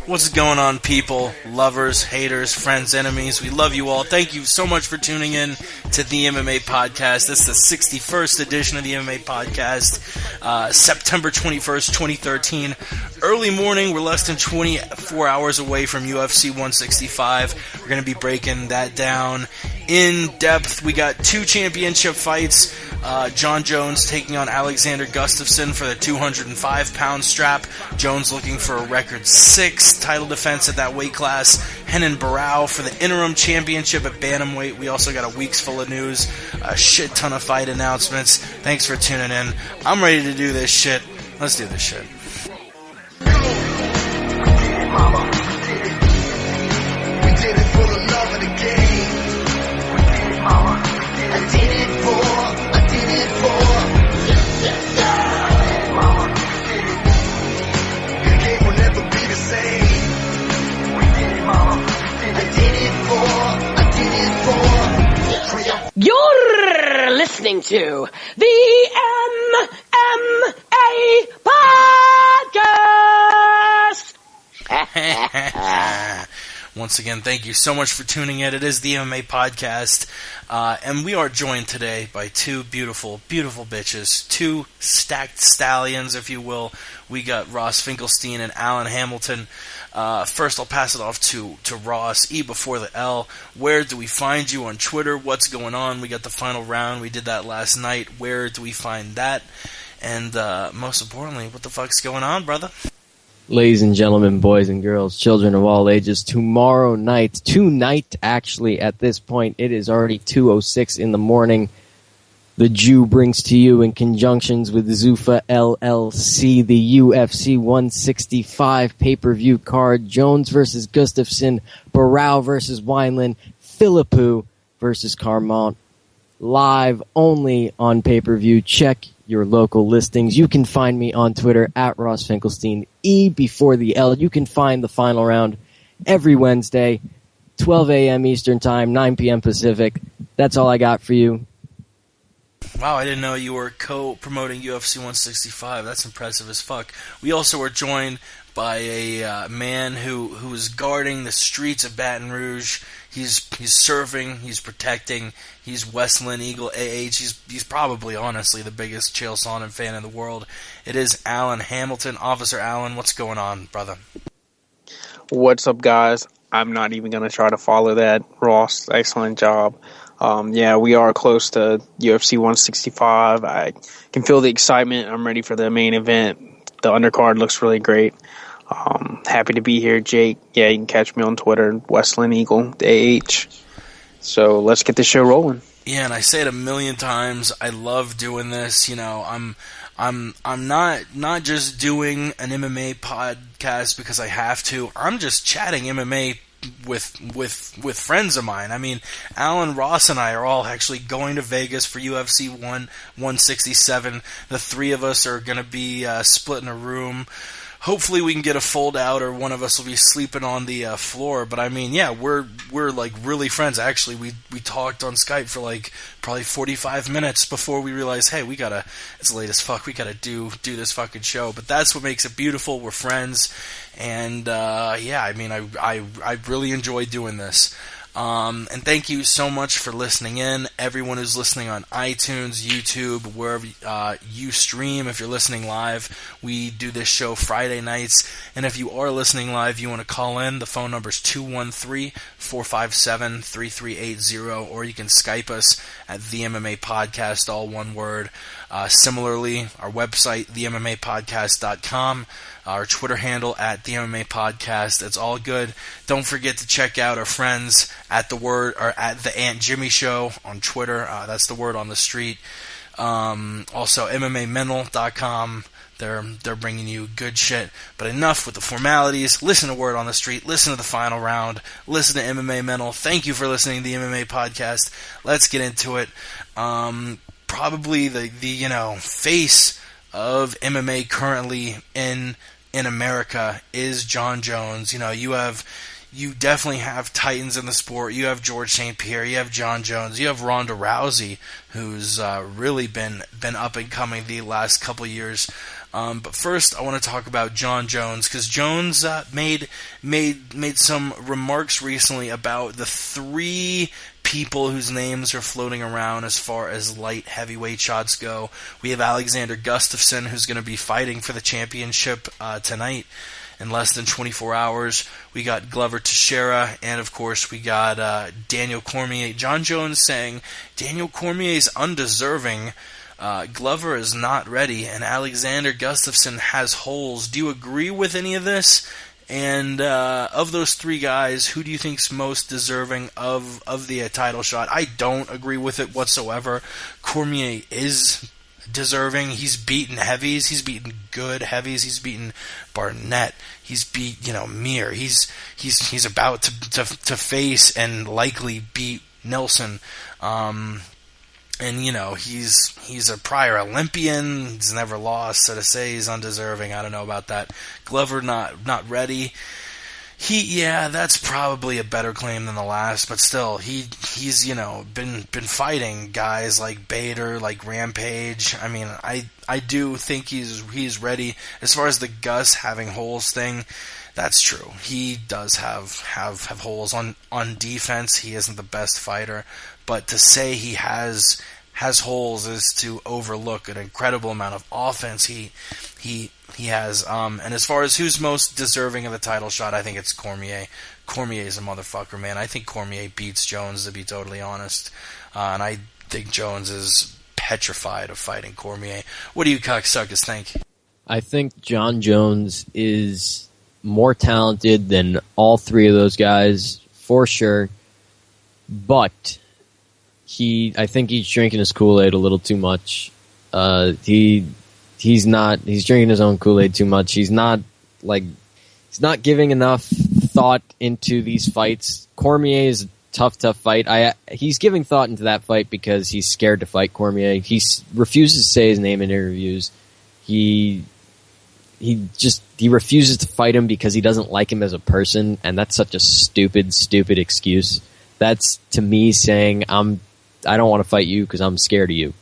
What's going on, people, lovers, haters, friends, enemies? We love you all. Thank you so much for tuning in to the MMA Podcast. This is the 61st edition of the MMA Podcast, September 21st, 2013. Early morning, we're less than 24 hours away from UFC 165. We're going to be breaking that down in depth. We got two championship fights. John Jones taking on Alexander Gustafsson for the 205-pound strap. Jones looking for a record 6 title defense at that weight class. Renan Barão for the interim championship at bantamweight. We also got a week's full of news, a shit ton of fight announcements. Thanks for tuning in. I'm ready to do this shit. Let's do this shit. You're listening to the MMA Podcast! Once again, thank you so much for tuning in. It is the MMA Podcast, and we are joined today by two beautiful, beautiful bitches, two stacked stallions, if you will. We got Ross Finkelstein and Alan Hamilton. First, I'll pass it off to Ross. E before the L. Where do we find you on Twitter? What's going on? We got the final round. We did that last night. Where do we find that? And most importantly, what the fuck's going on, brother? Ladies and gentlemen, boys and girls, children of all ages, tonight actually, at this point, it is already 2:06 in the morning. The Jew brings to you, in conjunctions with Zuffa LLC, the UFC 165 pay-per-view card, Jones versus Gustafsson, Barão versus Wineland, Philippou versus Carmont, live only on pay-per-view. Check your local listings. You can find me on Twitter at Ross Finkelstein, E before the L. You can find the final round every Wednesday, 12 a.m. Eastern Time, 9 p.m. Pacific. That's all I got for you. Wow, I didn't know you were co-promoting UFC 165. That's impressive as fuck. We also were joined by a man who is guarding the streets of Baton Rouge. He's serving, he's protecting, he's Westland Eagle AH. He's probably, honestly, the biggest Chael Sonnen fan in the world. It is Alan Hamilton. Officer Alan, what's going on, brother? What's up, guys? I'm not even going to try to follow that. Ross, excellent job. Yeah, we are close to UFC 165. I can feel the excitement. I'm ready for the main event. The undercard looks really great. Happy to be here, Jake. Yeah, you can catch me on Twitter, Westland Eagle AH. So let's get the show rolling. Yeah, and I say it a million times. I love doing this. You know, I'm not just doing an MMA podcast because I have to. I'm just chatting MMA with friends of mine. I mean, Alan, Ross, and I are all actually going to Vegas for UFC 167. The three of us are going to be split in a room. Hopefully we can get a fold out, or one of us will be sleeping on the floor. But I mean, yeah, we're like really friends. Actually, we talked on Skype for like probably 45 minutes before we realized, hey, it's late as fuck. We gotta do this fucking show. But that's what makes it beautiful. We're friends, and yeah, I mean, I really enjoy doing this. And thank you so much for listening in. Everyone who's listening on iTunes, YouTube, wherever you stream. If you're listening live, we do this show Friday nights. And if you are listening live, you want to call in, the phone number is 213-457-3380, or you can Skype us at the MMA Podcast, all one word. Similarly, our website, themmapodcast.com. Our Twitter handle at the MMA Podcast. It's all good. Don't forget to check out our friends at the Aunt Jimmy Show on Twitter. That's the word on the street. Also, MMAmental.com. They're bringing you good shit. But enough with the formalities. Listen to Word on the Street. Listen to the final round. Listen to MMA Mental. Thank you for listening to the MMA podcast. Let's get into it. Probably the face of MMA currently in America is John Jones. You definitely have titans in the sport. You have George St. Pierre. You have John Jones. You have Ronda Rousey, who's really been up and coming the last couple years. But first, I want to talk about John Jones, because Jones made some remarks recently about the three people whose names are floating around as far as light heavyweight shots go. We have Alexander Gustafsson, who's going to be fighting for the championship tonight in less than 24 hours. We got Glover Teixeira, and of course we got Daniel Cormier. John Jones saying Daniel Cormier is undeserving. Glover is not ready, and Alexander Gustafsson has holes. Do you agree with any of this? And of those three guys, who do you think's most deserving of the title shot? I don't agree with it whatsoever. Cormier is deserving. He's beaten heavies. He's beaten good heavies. He's beaten Barnett. He's beat Mir. He's about to face and likely beat Nelson. And he's a prior Olympian. He's never lost. So to say he's undeserving, I don't know about that. Glover not ready. That's probably a better claim than the last, but still, he's been fighting guys like Bader, like Rampage. I mean, I do think he's ready. As far as the Gus having holes thing, that's true. He does have holes on defense. He isn't the best fighter, but to say he has holes is to overlook an incredible amount of offense he has. And as far as who's most deserving of the title shot, I think it's Cormier. Cormier is a motherfucker, man. I think Cormier beats Jones, to be totally honest. And I think Jones is petrified of fighting Cormier. What do you cocksuckers think? I think John Jones is more talented than all three of those guys, for sure. But I think he's drinking his Kool-Aid a little too much. He's drinking his own Kool-Aid too much. He's not giving enough thought into these fights. Cormier is a tough fight. He's giving thought into that fight because he's scared to fight Cormier. He refuses to say his name in interviews. He refuses to fight him because he doesn't like him as a person, and that's such a stupid excuse. That's, to me, saying I don't want to fight you because I'm scared of you.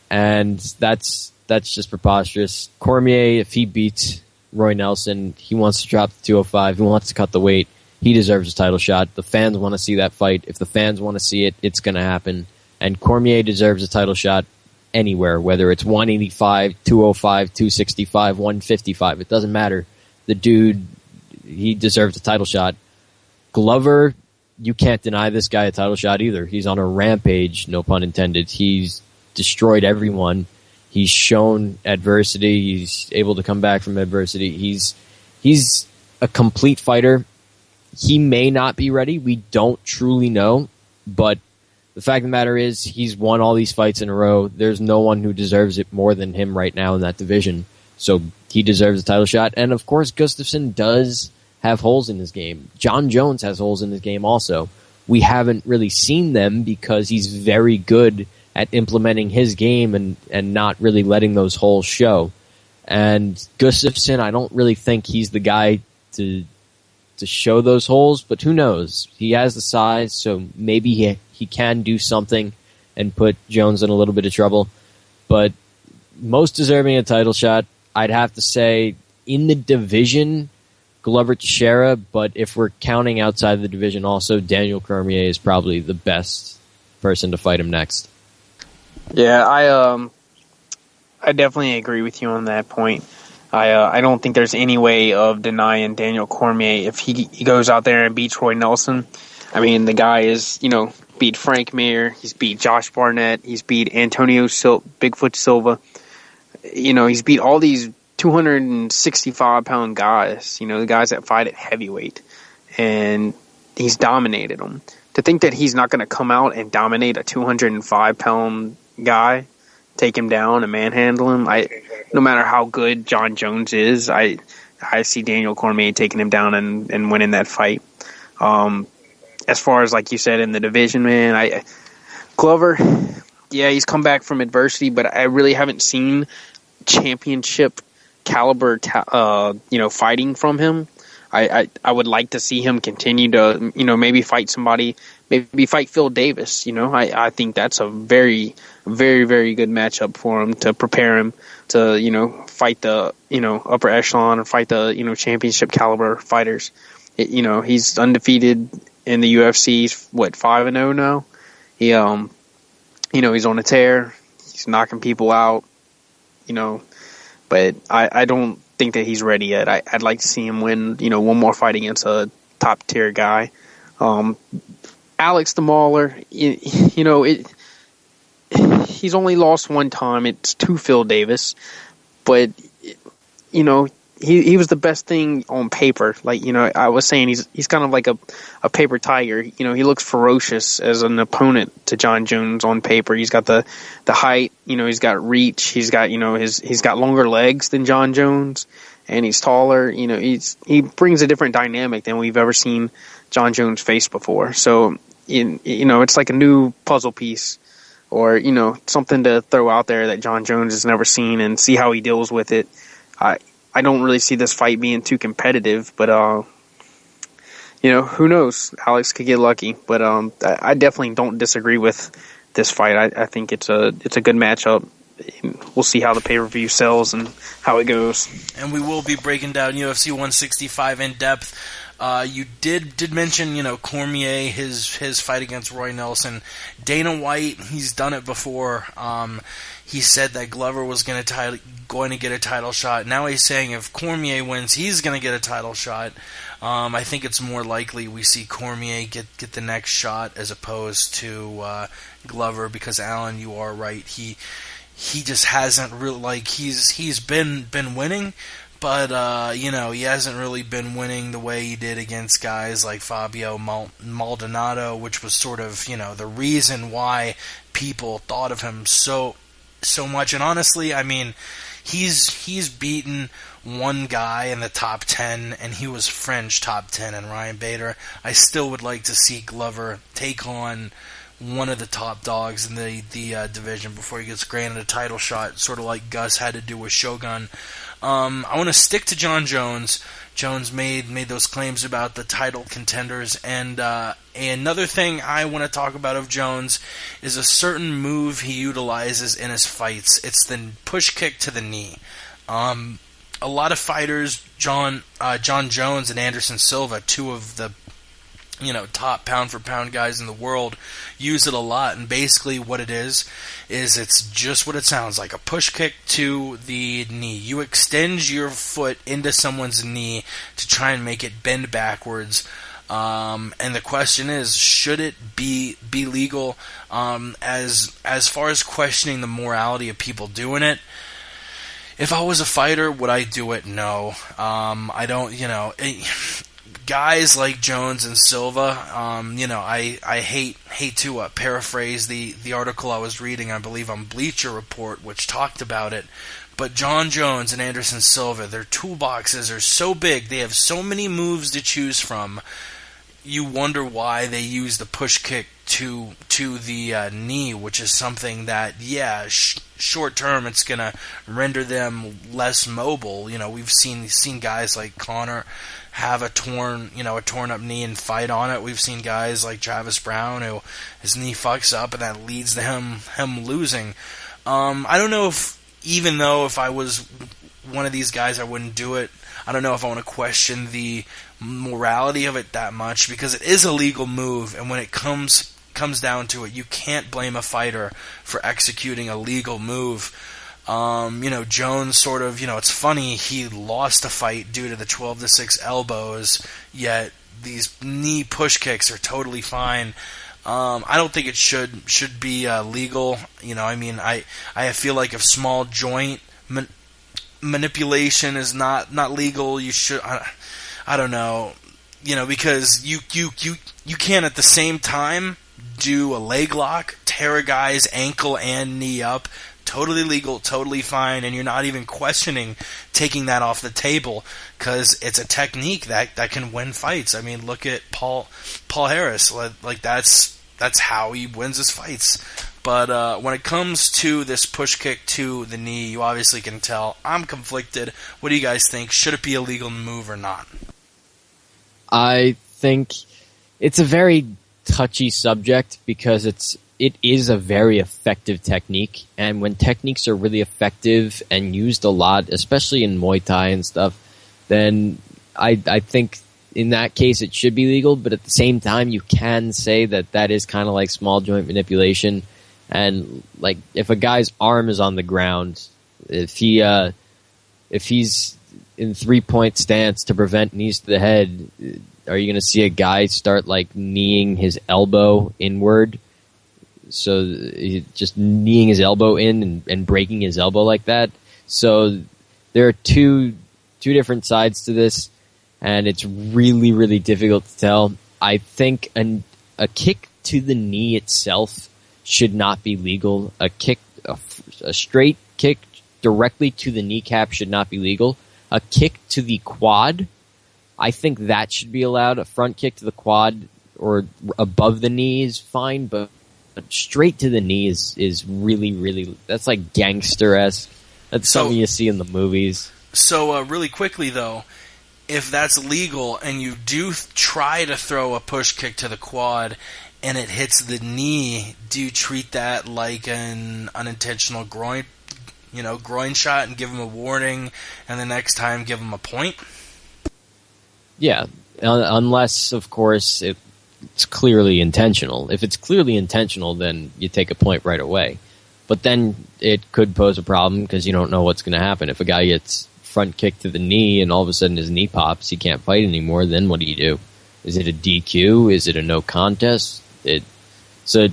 And that's just preposterous. Cormier, if he beats Roy Nelson, he wants to drop the 205. He wants to cut the weight. He deserves a title shot. The fans want to see that fight. If the fans want to see it, it's going to happen. And Cormier deserves a title shot anywhere, whether it's 185, 205, 265, 155. It doesn't matter. The dude, he deserves a title shot. Glover, you can't deny this guy a title shot either. He's on a rampage, no pun intended. He's destroyed everyone. He's shown adversity. He's able to come back from adversity. He's a complete fighter. He may not be ready. We don't truly know. But the fact of the matter is, he's won all these fights in a row. There's no one who deserves it more than him right now in that division. So he deserves a title shot. And of course, Gustafsson does have holes in his game. John Jones has holes in his game also. We haven't really seen them because he's very good at implementing his game and not really letting those holes show. And Gustafsson, I don't really think he's the guy to show those holes, but who knows? He has the size, so maybe he can do something and put Jones in a little bit of trouble. But most deserving a title shot, I'd have to say, in the division, Glover Teixeira, but if we're counting outside the division also, Daniel Cormier is probably the best person to fight him next. Yeah, I definitely agree with you on that point. I don't think there's any way of denying Daniel Cormier if he goes out there and beats Roy Nelson. I mean, the guy is, beat Frank Mir, he's beat Josh Barnett, he's beat Antonio Bigfoot Silva. He's beat all these 265-pound guys, the guys that fight at heavyweight, and he's dominated them. To think that he's not going to come out and dominate a 205-pound guy take him down and manhandle him. No matter how good John Jones is, I see Daniel Cormier taking him down and winning that fight. As far as, like you said, in the division, man, Glover, yeah, he's come back from adversity, but I really haven't seen championship caliber, fighting from him. I would like to see him continue to, maybe fight somebody, maybe fight Phil Davis. I think that's a very, very, very good matchup for him to prepare him to, fight the, upper echelon or fight the, championship caliber fighters. He's undefeated in the UFC. He's 5-0 now. He, he's on a tear. He's knocking people out, but I don't think that he's ready yet. I'd like to see him win, one more fight against a top tier guy. Alex the Mauler, he's only lost one time. It's to Phil Davis, but he was the best thing on paper. Like, I was saying, he's kind of like a paper tiger. He looks ferocious as an opponent to John Jones on paper. He's got the height, he's got reach, he's got, he's got longer legs than John Jones, and he's taller. He brings a different dynamic than we've ever seen John Jones face before. So, it's like a new puzzle piece, or, something to throw out there that John Jones has never seen and see how he deals with it. I don't really see this fight being too competitive, but, who knows? Alex could get lucky, but I definitely don't disagree with this fight. I think it's a good matchup. We'll see how the pay-per-view sells and how it goes. And we will be breaking down UFC 165 in depth. You did mention, Cormier, his fight against Roy Nelson. Dana White, he's done it before. He said that Glover was going to get a title shot. Now he's saying if Cormier wins, he's going to get a title shot. I think it's more likely we see Cormier get the next shot as opposed to Glover, because Alan, you are right. He just hasn't really, he's been winning, but he hasn't really been winning the way he did against guys like Fabio Maldonado, which was sort of the reason why people thought of him so much. And honestly, I mean, he's beaten one guy in the top 10, and he was French top 10 and Ryan Bader. I still would like to see Glover take on one of the top dogs in the division before he gets granted a title shot, sort of like Gus had to do with Shogun. I want to stick to John Jones. Jones made those claims about the title contenders, and another thing I want to talk about of Jones is a certain move he utilizes in his fights. It's the push kick to the knee. A lot of fighters, John Jones and Anderson Silva, two of the top pound for pound guys in the world, use it a lot. And basically what it is it's just what it sounds like, a push kick to the knee. You extend your foot into someone's knee to try and make it bend backwards. And the question is, should it be legal? As far as questioning the morality of people doing it, if I was a fighter, would I do it? No. I don't, guys like Jones and Silva, I hate to paraphrase the article I was reading, I believe on Bleacher Report, which talked about it, but John Jones and Anderson Silva, their toolboxes are so big, they have so many moves to choose from. You wonder why they use the push kick to the knee, which is something that, short term, it's gonna render them less mobile. We've seen guys like Conor have a torn up knee and fight on it. We've seen guys like Travis Brown who his knee fucks up and that leads to him losing. I don't know if I was one of these guys, I wouldn't do it. I don't know if I want to question the morality of it that much, because it is a legal move, and when it comes down to it, you can't blame a fighter for executing a legal move. Jones sort of, it's funny, he lost a fight due to the 12-6 elbows, yet these knee push kicks are totally fine. I don't think it should be legal. I feel like if small joint manipulation is not legal, you should. I don't know, because you can't at the same time do a leg lock, tear a guy's ankle and knee up, totally legal, totally fine, and you're not even questioning taking that off the table because it's a technique that can win fights. I mean, look at Paul Harris. Like that's how he wins his fights. But when it comes to this push kick to the knee, you obviously can tell I'm conflicted. What do you guys think? Should it be a legal move or not? I think it's a very touchy subject because it is a very effective technique, and when techniques are really effective and used a lot, especially in Muay Thai and stuff, then I think in that case it should be legal. But at the same time, you can say that is kind of like small joint manipulation. And like if a guy's arm is on the ground, if he's in 3-point stance to prevent knees to the head, are you going to see a guy start like kneeing his elbow inward? So just kneeing his elbow in and breaking his elbow like that. So there are two different sides to this, and it's really, really difficult to tell. I think a kick to the knee itself should not be legal. A straight kick directly to the kneecap should not be legal. A kick to the quad, I think that should be allowed. A front kick to the quad or above the knee is fine, but straight to the knee is really, really, that's like gangster-esque. That's something you see in the movies. So really quickly though, if that's legal and you do try to throw a push kick to the quad and it hits the knee, do you treat that like an unintentional groin shot and give him a warning, and the next time give him a point? Yeah, unless, of course, it's clearly intentional. If it's clearly intentional, then you take a point right away. But then it could pose a problem because you don't know what's going to happen. If a guy gets front kicked to the knee and all of a sudden his knee pops, he can't fight anymore, then what do you do? Is it a DQ? Is it a no contest? It's a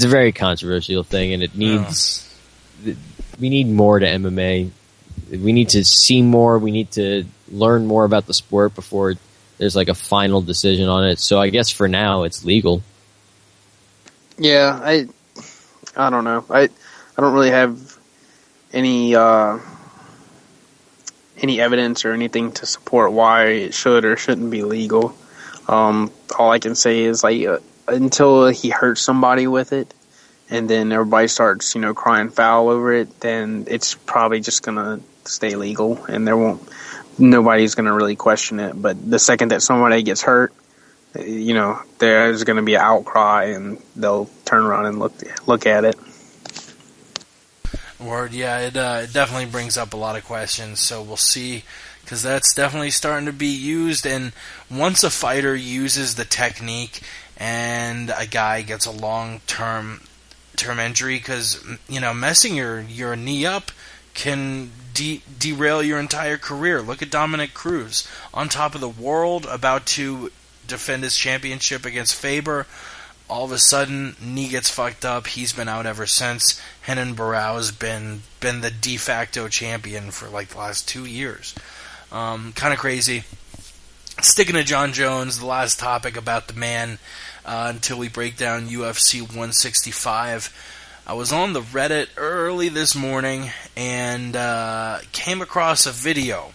very controversial thing, and it needs... We need more to MMA. We need to see more. We need to learn more about the sport before there's like a final decision on it. So I guess for now it's legal. Yeah, I don't know. I don't really have any evidence or anything to support why it should or shouldn't be legal. All I can say is like until he hurts somebody with it, and then everybody starts, crying foul over it, then it's probably just gonna stay legal, and nobody's gonna really question it. But the second that somebody gets hurt, there's gonna be an outcry, and they'll turn around and look at it. Word, yeah, it definitely brings up a lot of questions, so we'll see, because that's definitely starting to be used, and once a fighter uses the technique and a guy gets a long-term injury, because, messing your knee up can derail your entire career. Look at Dominic Cruz, on top of the world, about to defend his championship against Faber. All of a sudden, knee gets fucked up. He's been out ever since. Renan Barão's been the de facto champion for like the last 2 years. Kind of crazy. Sticking to Jon Jones, the last topic about the man, until we break down UFC 165. I was on the Reddit early this morning and came across a video.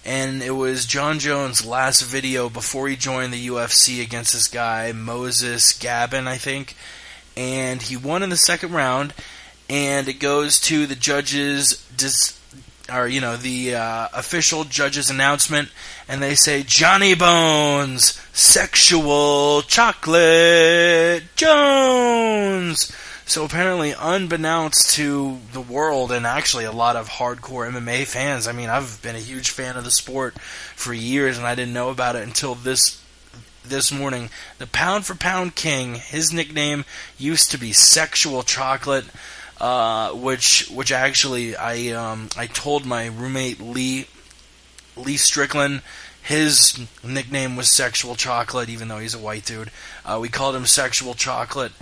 And it was Jon Jones' last video before he joined the UFC against this guy, Moses Gabin, I think. And he won in the second round. And it goes to the judges, the official judges announcement. And they say, Johnny Bones, sexual chocolate Jones. So apparently, unbeknownst to the world and actually a lot of hardcore MMA fans, I mean, I've been a huge fan of the sport for years, and I didn't know about it until this morning. The pound-for-pound king, his nickname used to be Sexual Chocolate, which actually I told my roommate Lee Strickland. His nickname was Sexual Chocolate, even though he's a white dude. We called him Sexual Chocolate.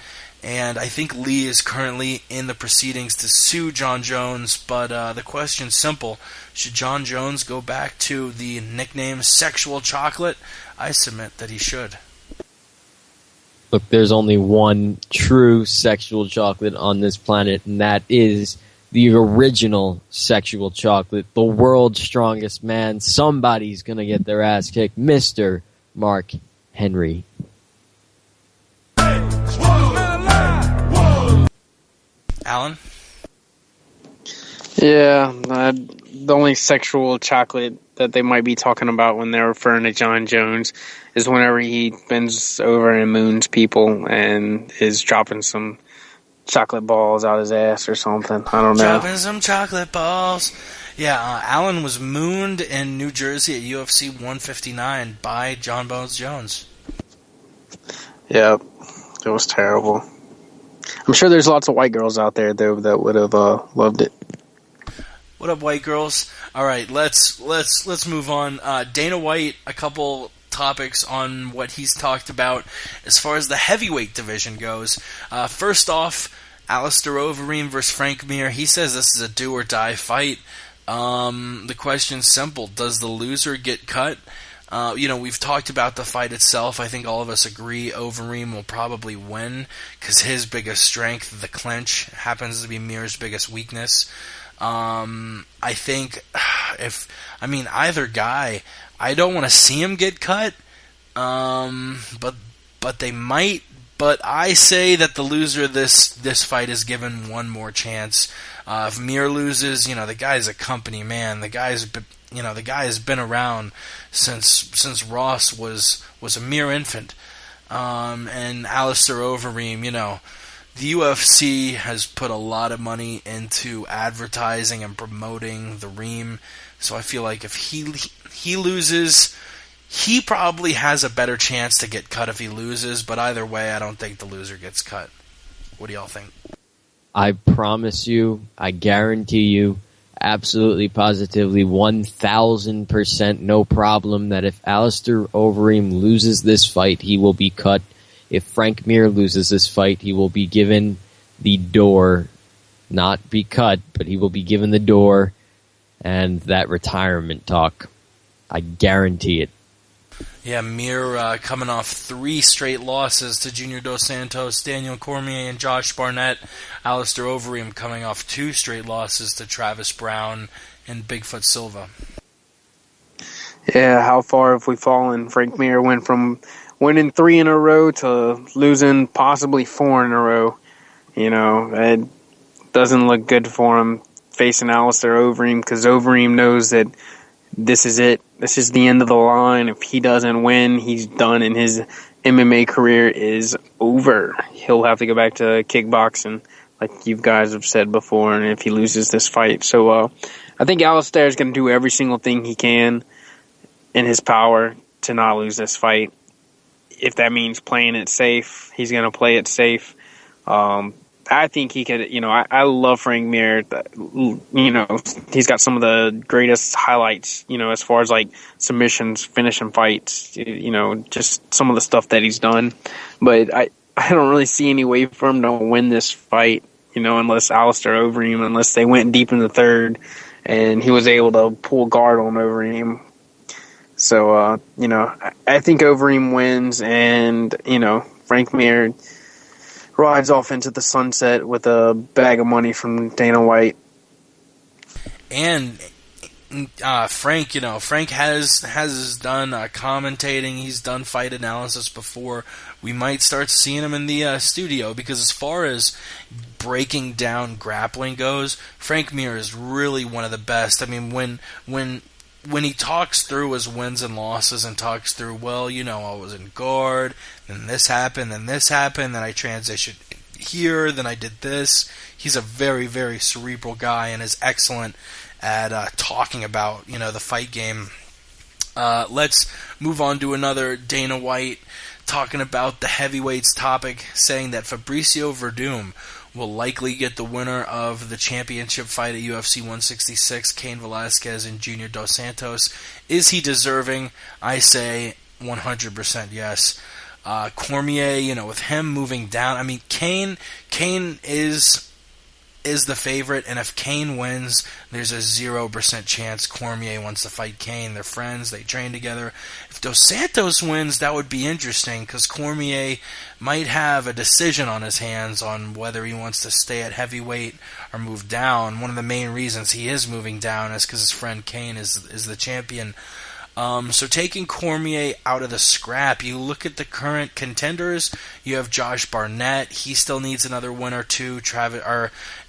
And I think Lee is currently in the proceedings to sue Jon Jones, but the question's simple. Should Jon Jones go back to the nickname Sexual Chocolate? I submit that he should. Look, there's only one true sexual chocolate on this planet, and that is the original sexual chocolate, the world's strongest man. Somebody's going to get their ass kicked, Mr. Mark Henry. Alan? Yeah, the only sexual chocolate that they might be talking about when they're referring to John Jones is whenever he bends over and moons people and is dropping some chocolate balls out his ass or something. I don't know. Dropping some chocolate balls. Yeah, Alan was mooned in New Jersey at UFC 159 by John Bones Jones. Yeah, it was terrible. I'm sure there's lots of white girls out there though that would have loved it. What up, white girls? All right, let's move on. Dana White, a couple topics on what he's talked about as far as the heavyweight division goes. First off, Alistair Overeem versus Frank Mir. He says this is a do or die fight. The question's simple: does the loser get cut? We've talked about the fight itself. I think all of us agree Overeem will probably win because his biggest strength, the clinch, happens to be Mir's biggest weakness. I think either guy, I don't want to see him get cut, but they might. But I say that the loser of this fight is given one more chance. If Mir loses, the guy's a company man. The guy has been around since Ross was a mere infant. And Alistair Overeem, the UFC has put a lot of money into advertising and promoting the Reem, so I feel like if he loses, he probably has a better chance to get cut if he loses, but either way, I don't think the loser gets cut. What do y'all think? I promise you, I guarantee you, absolutely, positively, 1,000% no problem that if Alistair Overeem loses this fight, he will be cut. If Frank Mir loses this fight, he will be given the door, not be cut, but he will be given the door and that retirement talk. I guarantee it. Yeah, Mir coming off 3 straight losses to Junior Dos Santos, Daniel Cormier, and Josh Barnett. Alistair Overeem coming off 2 straight losses to Travis Brown and Bigfoot Silva. Yeah, how far have we fallen? Frank Mir went from winning 3 in a row to losing possibly 4 in a row. It doesn't look good for him facing Alistair Overeem because Overeem knows that this is it. This is the end of the line. If he doesn't win, he's done and his MMA career is over. He'll have to go back to kickboxing, like you guys have said before, and if he loses this fight. So I think Alistair is going to do every single thing he can in his power to not lose this fight. If that means playing it safe, he's going to play it safe. I think he could, I love Frank Mir. He's got some of the greatest highlights, as far as like submissions, finishing fights, just some of the stuff that he's done. But I don't really see any way for him to win this fight, unless Alistair Overeem, unless they went deep in the third and he was able to pull guard on Overeem. So, I think Overeem wins and, Frank Mir rides off into the sunset with a bag of money from Dana White. And Frank, Frank has done commentating. He's done fight analysis before. We might start seeing him in the studio because as far as breaking down grappling goes, Frank Mir is really one of the best. I mean, when he talks through his wins and losses and talks through, I was in guard, then this happened, then I transitioned here, then I did this. He's a very, very cerebral guy and is excellent at talking about, the fight game. Let's move on to another Dana White talking about the heavyweights topic, saying that Fabricio Verdum will likely get the winner of the championship fight at UFC 166, Cain Velasquez and Junior Dos Santos. Is he deserving? I say 100% yes. Cormier, with him moving down, I mean, Cain is is the favorite, and if Kane wins, there's a 0% chance Cormier wants to fight Kane. They're friends, they train together. If Dos Santos wins, that would be interesting, because Cormier might have a decision on his hands on whether he wants to stay at heavyweight or move down. One of the main reasons he is moving down is because his friend Kane is the champion. So taking Cormier out of the scrap, you look at the current contenders. You have Josh Barnett. He still needs another win or two.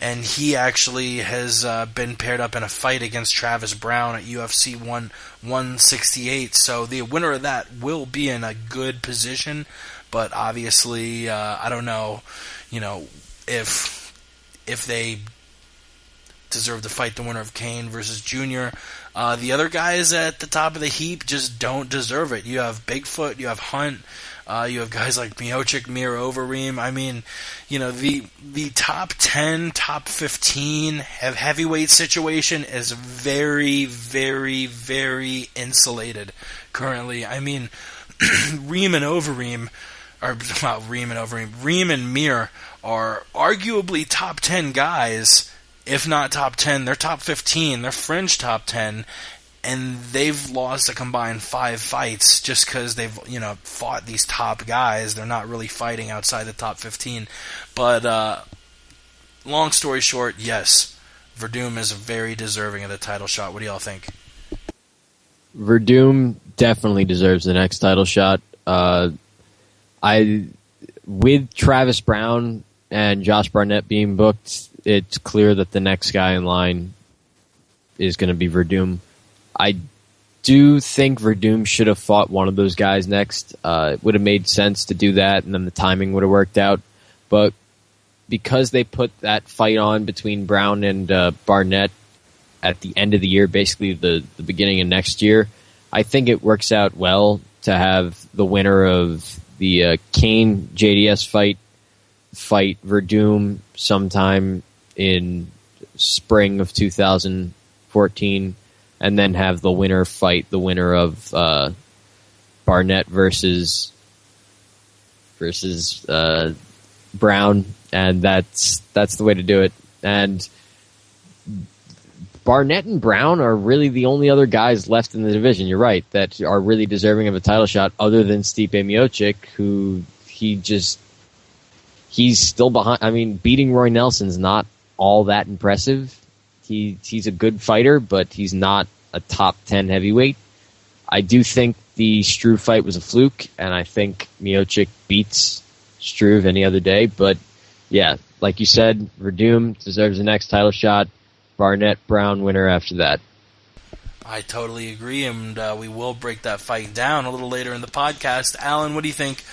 And he actually has been paired up in a fight against Travis Brown at UFC 168. So the winner of that will be in a good position. But obviously, I don't know, if they deserve to fight the winner of Kane versus Junior. The other guys at the top of the heap just don't deserve it. You have Bigfoot, you have Hunt, you have guys like Miocic, Mir, Overeem. I mean, the top 10, top 15 heavyweight situation is very, very, very insulated currently. I mean, Reem and Mir are arguably top 10 guys. If not top 10, they're top 15, they're fringe top 10, and they've lost a combined 5 fights just because they've, fought these top guys. They're not really fighting outside the top 15. But, long story short, yes, Verdum is very deserving of the title shot. What do y'all think? Verdum definitely deserves the next title shot. With Travis Brown and Josh Barnett being booked, it's clear that the next guy in line is going to be Verdum. I do think Verdum should have fought one of those guys next. It would have made sense to do that, and then the timing would have worked out. But because they put that fight on between Brown and Barnett at the end of the year, basically the beginning of next year, I think it works out well to have the winner of the Kane JDS fight Verdum sometime in spring of 2014, and then have the winner fight the winner of Barnett versus Brown, and that's the way to do it. And Barnett and Brown are really the only other guys left in the division, you're right, that are really deserving of a title shot, other than Stipe Miocic, who he's still behind. I mean, beating Roy Nelson's not all that impressive. He's a good fighter, but he's not a top 10 heavyweight. I do think the Struve fight was a fluke, and I think Miocic beats Struve any other day. But yeah, like you said, Verdum deserves the next title shot. Barnett, Brown winner after that. I totally agree, and we will break that fight down a little later in the podcast. Alan, what do you think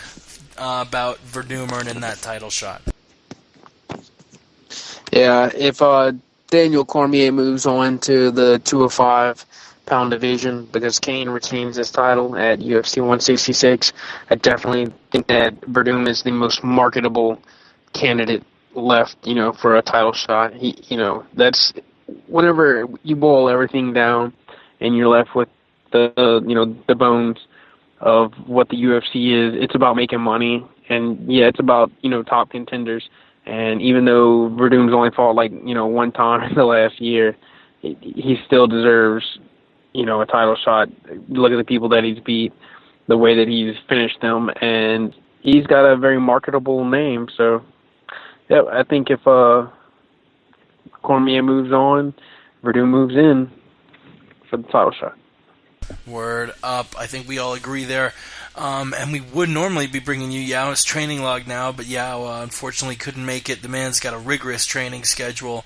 about Verdum earning that title shot? Yeah, if Daniel Cormier moves on to the 205-pound division because Kane retains his title at UFC 166, I definitely think that Verdum is the most marketable candidate left, for a title shot. That's whenever you boil everything down and you're left with the bones of what the UFC is. It's about making money, and yeah, it's about top contenders. And even though Verdum's only fought one time in the last year, he still deserves a title shot. Look at the people that he's beat, the way that he's finished them, and he's got a very marketable name. So yeah, I think if Cormier moves on, Verdum moves in for the title shot. Word up. I think we all agree there. And we would normally be bringing you Yao's training log now, but Yao unfortunately couldn't make it. The man's got a rigorous training schedule.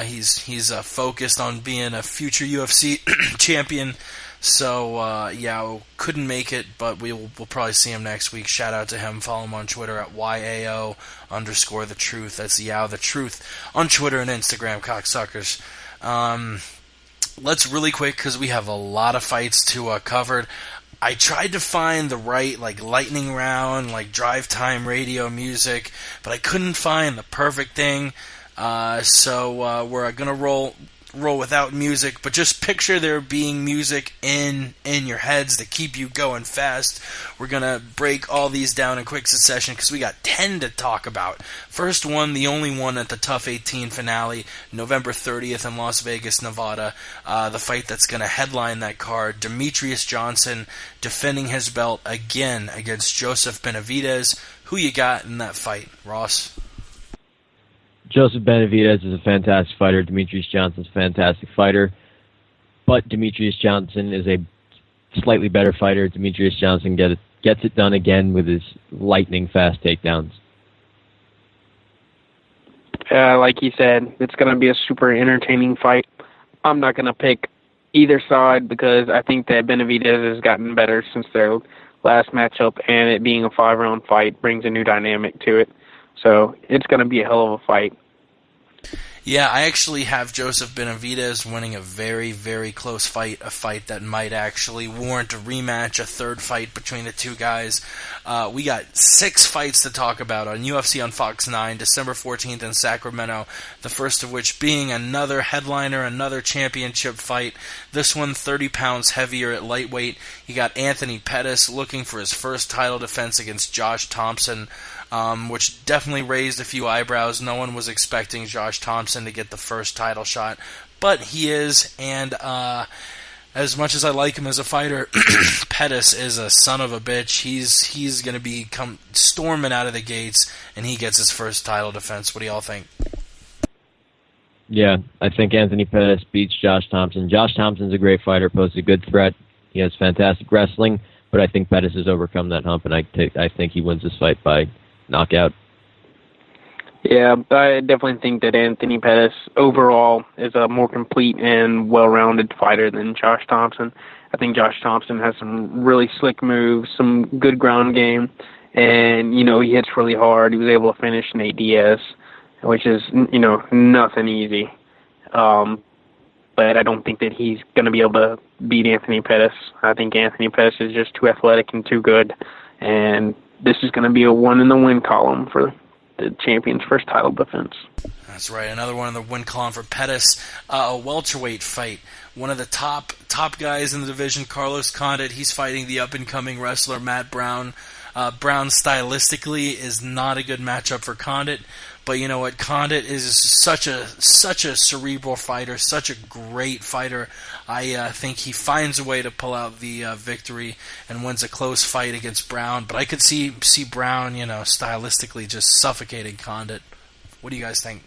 He's focused on being a future UFC champion. So Yao couldn't make it, but we'll probably see him next week. Shout out to him. Follow him on Twitter at YAO_the truth. That's Yao the truth on Twitter and Instagram, cocksuckers. Let's really quick, because we have a lot of fights to cover. I tried to find the right lightning round, drive time radio music, but I couldn't find the perfect thing. So we're gonna roll roll without music, but just picture there being music in your heads to keep you going fast. We're going to break all these down in quick succession because we got 10 to talk about. First one, the only one at the Tough 18 finale, November 30th in Las Vegas, Nevada. The fight that's going to headline that card, Demetrius Johnson defending his belt again against Joseph Benavidez. Who you got in that fight, Ross? Joseph Benavidez is a fantastic fighter. Demetrius Johnson's a fantastic fighter. But Demetrius Johnson is a slightly better fighter. Demetrius Johnson gets it done again with his lightning-fast takedowns. Like he said, it's going to be a super entertaining fight. I'm not going to pick either side because I think that Benavidez has gotten better since their last matchup, and it being a 5-round fight brings a new dynamic to it. So it's going to be a hell of a fight. Yeah, I actually have Joseph Benavidez winning a very, very close fight, a fight that might actually warrant a rematch, a third fight between the two guys. We got 6 fights to talk about on UFC on Fox 9, December 14th in Sacramento, the first of which being another headliner, another championship fight. This one 30 pounds heavier at lightweight. You got Anthony Pettis looking for his first title defense against Josh Thompson. Which definitely raised a few eyebrows. No one was expecting Josh Thompson to get the first title shot, but he is, and as much as I like him as a fighter, Pettis is a son of a bitch. He's going to be come storming out of the gates, and he gets his first title defense. What do y'all think? Yeah, I think Anthony Pettis beats Josh Thompson. Josh Thompson's a great fighter, poses a good threat. He has fantastic wrestling, but I think Pettis has overcome that hump, and I think he wins this fight by knockout. Yeah, I definitely think that Anthony Pettis overall is a more complete and well-rounded fighter than Josh Thompson. I think Josh Thompson has some really slick moves, some good ground game, and, he hits really hard. He was able to finish Nate Diaz, which is, nothing easy. But I don't think that he's going to be able to beat Anthony Pettis. I think Anthony Pettis is just too athletic and too good, and this is going to be a one in the win column for the champion's first title defense. That's right, another one in the win column for Pettis. A welterweight fight. One of the top guys in the division, Carlos Condit, he's fighting the up-and-coming wrestler Matt Brown. Brown stylistically is not a good matchup for Condit, but you know what? Condit is such a cerebral fighter, such a great fighter. I think he finds a way to pull out the victory and wins a close fight against Brown. But I could see Brown, stylistically just suffocating Condit. What do you guys think?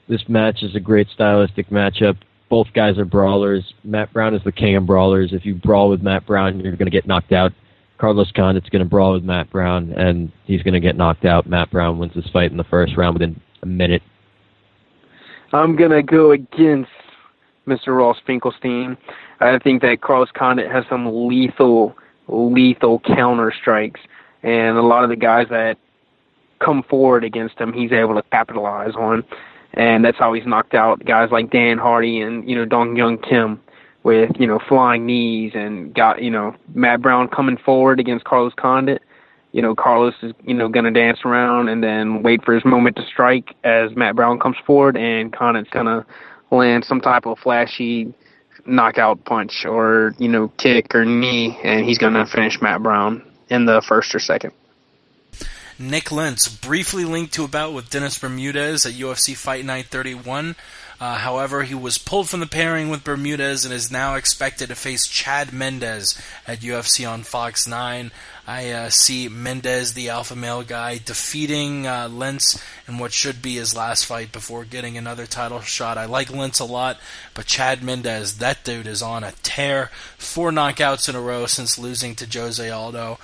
This match is a great stylistic matchup. Both guys are brawlers. Matt Brown is the king of brawlers. If you brawl with Matt Brown, you're going to get knocked out. Carlos Condit's going to brawl with Matt Brown, and he's going to get knocked out. Matt Brown wins this fight in the first round within a minute. I'm going to go against Mr. Ross Finkelstein. I think that Carlos Condit has some lethal counter strikes, and a lot of the guys that come forward against him, he's able to capitalize on, and that's how he's knocked out guys like Dan Hardy and, Dong Young Kim with, flying knees, and got, Matt Brown coming forward against Carlos Condit. Carlos is, going to dance around and then wait for his moment to strike as Matt Brown comes forward, and Condit's going to land some type of flashy knockout punch or, kick or knee, and he's going to finish Matt Brown in the first or second. Nick Lentz, briefly linked to a bout with Dennis Bermudez at UFC Fight Night 31. However, he was pulled from the pairing with Bermudez and is now expected to face Chad Mendes at UFC on Fox 9. I see Mendes, the alpha male guy, defeating Lentz in what should be his last fight before getting another title shot. I like Lentz a lot, but Chad Mendes, that dude is on a tear. 4 knockouts in a row since losing to Jose Aldo.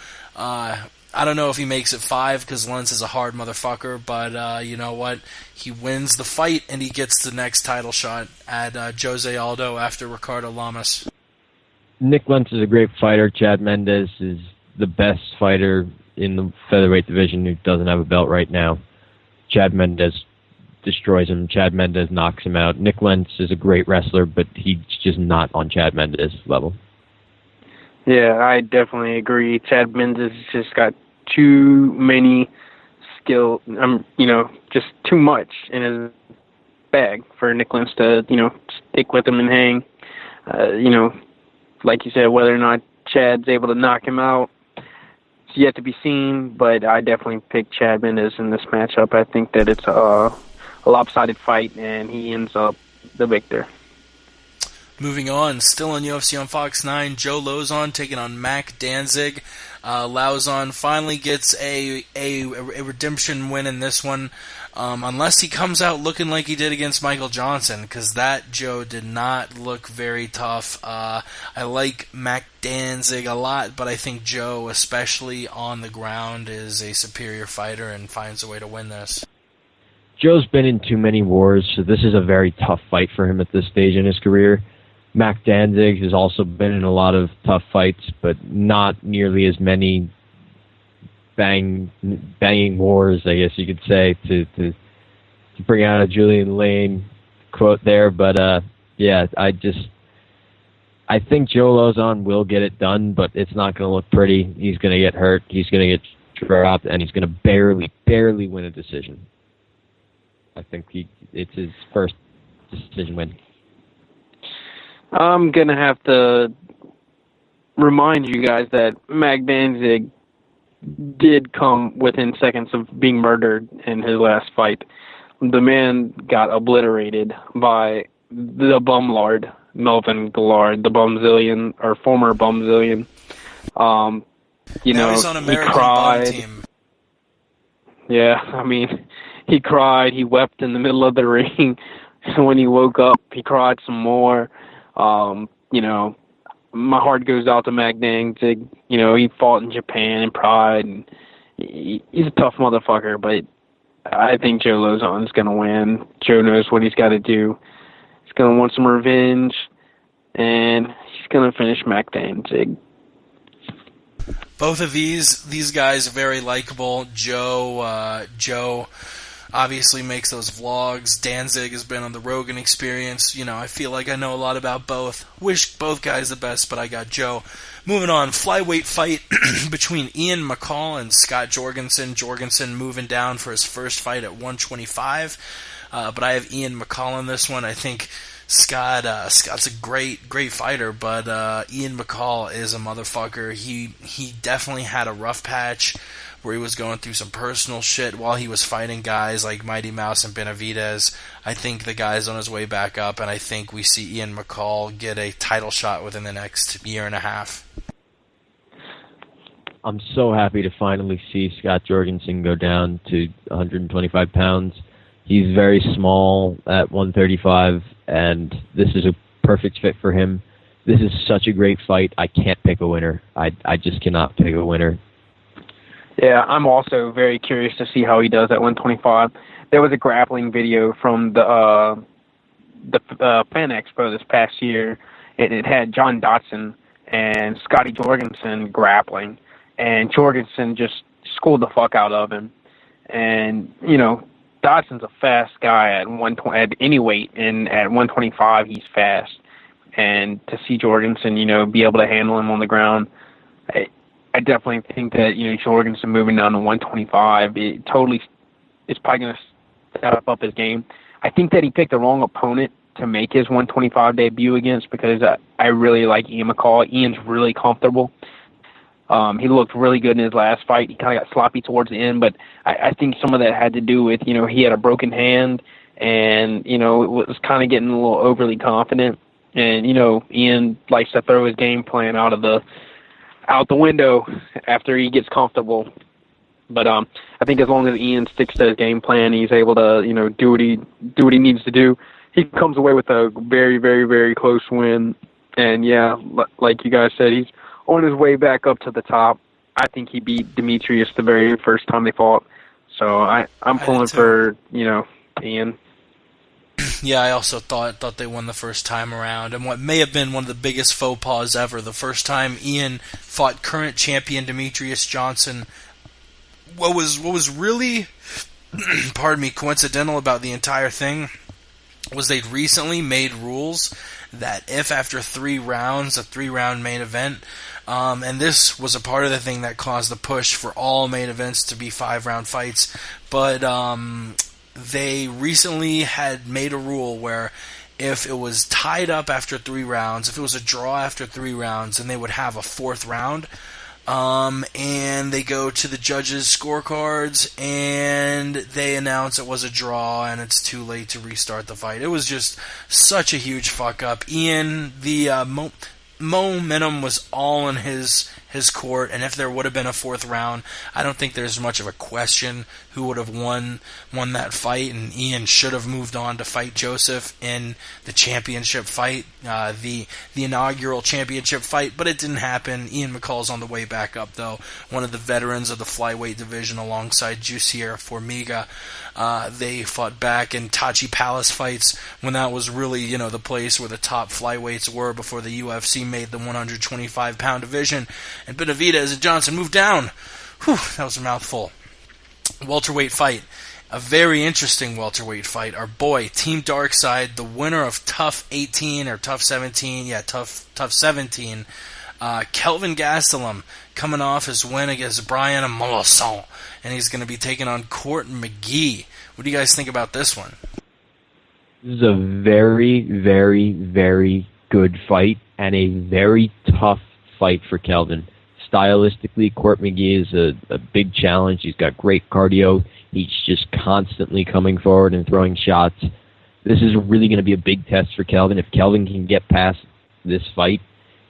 I don't know if he makes it 5 because Lentz is a hard motherfucker, but you know what? He wins the fight and he gets the next title shot at Jose Aldo after Ricardo Lamas. Nick Lentz is a great fighter. Chad Mendes is the best fighter in the featherweight division who doesn't have a belt right now. Chad Mendes destroys him. Chad Mendes knocks him out. Nick Lentz is a great wrestler, but he's just not on Chad Mendes' level. Yeah, I definitely agree. Chad Mendes just got too many skill, just too much in his bag for Nick Lentz to, stick with him and hang. Like you said, whether or not Chad's able to knock him out, it's yet to be seen, but I definitely pick Chad Mendes in this matchup. I think that it's a lopsided fight, and he ends up the victor. Moving on, still on UFC on Fox 9, Joe Lauzon taking on Mac Danzig. Lauzon finally gets a redemption win in this one, unless he comes out looking like he did against Michael Johnson, because that Joe did not look very tough. I like Mac Danzig a lot, but I think Joe, especially on the ground, is a superior fighter and finds a way to win this. Joe's been in too many wars, so this is a very tough fight for him at this stage in his career. Mac Danzig has also been in a lot of tough fights, but not nearly as many banging wars, I guess you could say, to bring out a Julian Lane quote there. But I think Joe Lauzon will get it done, but it's not going to look pretty. He's going to get hurt. He's going to get dropped, and he's going to barely win a decision. I think it's his first decision win. I'm going to have to remind you guys that Mac Danzig did come within seconds of being murdered in his last fight. The man got obliterated by the bumlord, Melvin Gillard, the bumzillion, or former bumzillion. Now he's on American Bum Team. Yeah, I mean, he cried, he wept in the middle of the ring. When he woke up, he cried some more. My heart goes out to Mac Danzig. He fought in Japan and Pride, and he's a tough motherfucker, but I think Joe Lauzon's going to win. Joe knows what he's got to do. He's going to want some revenge, and he's going to finish Mac Danzig. Both of these guys are very likable. Joe obviously makes those vlogs. Danzig has been on the Rogan Experience. I feel like I know a lot about both. Wish both guys the best, but I got Joe. Moving on, flyweight fight between Ian McCall and Scott Jorgensen. Jorgensen moving down for his first fight at 125. But I have Ian McCall in this one. I think Scott's a great fighter, but Ian McCall is a motherfucker. He definitely had a rough patch where he was going through some personal shit while he was fighting guys like Mighty Mouse and Benavidez. I think the guy's on his way back up, and I think we see Ian McCall get a title shot within the next year and a half. I'm so happy to finally see Scott Jorgensen go down to 125 pounds. He's very small at 135, and this is a perfect fit for him. This is such a great fight. I can't pick a winner. I just cannot pick a winner. Yeah, I'm also very curious to see how he does at 125. There was a grappling video from the Fan Expo this past year. It had John Dotson and Scotty Jorgensen grappling, and Jorgensen just schooled the fuck out of him. And Dotson's a fast guy at any weight, and at 125 he's fast. And to see Jorgensen, be able to handle him on the ground, I definitely think that Jorgensen moving down to 125, it's probably going to step up his game. I think that he picked the wrong opponent to make his 125 debut against, because I really like Ian McCall. Ian's really comfortable. He looked really good in his last fight. He kind of got sloppy towards the end, but I think some of that had to do with he had a broken hand, and was kind of getting a little overly confident. And Ian likes to throw his game plan out the window after he gets comfortable. But I think as long as Ian sticks to his game plan, he's able to do what he needs to do. He comes away with a very, very, very close win. And yeah, like you guys said, he's on his way back up to the top. I think he beat Demetrius the very first time they fought. So I'm pulling for Ian. Yeah, I also thought they won the first time around, and what may have been one of the biggest faux pas ever. The first time Ian fought current champion Demetrius Johnson. What was really, coincidental about the entire thing was they'd recently made rules that if after 3 rounds, a 3-round main event, and this was a part of the thing that caused the push for all main events to be 5-round fights, but they recently had made a rule where if it was tied up after 3 rounds, if it was a draw after 3 rounds, then they would have a 4th round. And they go to the judges' scorecards, and they announce it was a draw, and it's too late to restart the fight. It was just such a huge fuck up. Ian, the momentum was all in his court, and if there would have been a 4th round, I don't think there's much of a question who would have won that fight, and Ian should have moved on to fight Joseph in the championship fight, the inaugural championship fight, but it didn't happen. Ian McCall's on the way back up, though, one of the veterans of the flyweight division alongside Jussier Formiga. They fought back in Tachi Palace fights when that was really, the place where the top flyweights were before the UFC made the 125-pound division, and Benavidez and Johnson moved down. Whew, that was a mouthful. Welterweight fight. A very interesting welterweight fight. Our boy, Team Darkside, the winner of Tough 18 or Tough 17. Yeah, Tough 17. Kelvin Gastelum coming off his win against Brian Molosson. And he's going to be taking on Court McGee. What do you guys think about this one? This is a very, very, very good fight and a very tough fight for Kelvin. Stylistically, Court McGee is a big challenge. He's got great cardio. He's just constantly coming forward and throwing shots. This is really going to be a big test for Kelvin. If Kelvin can get past this fight,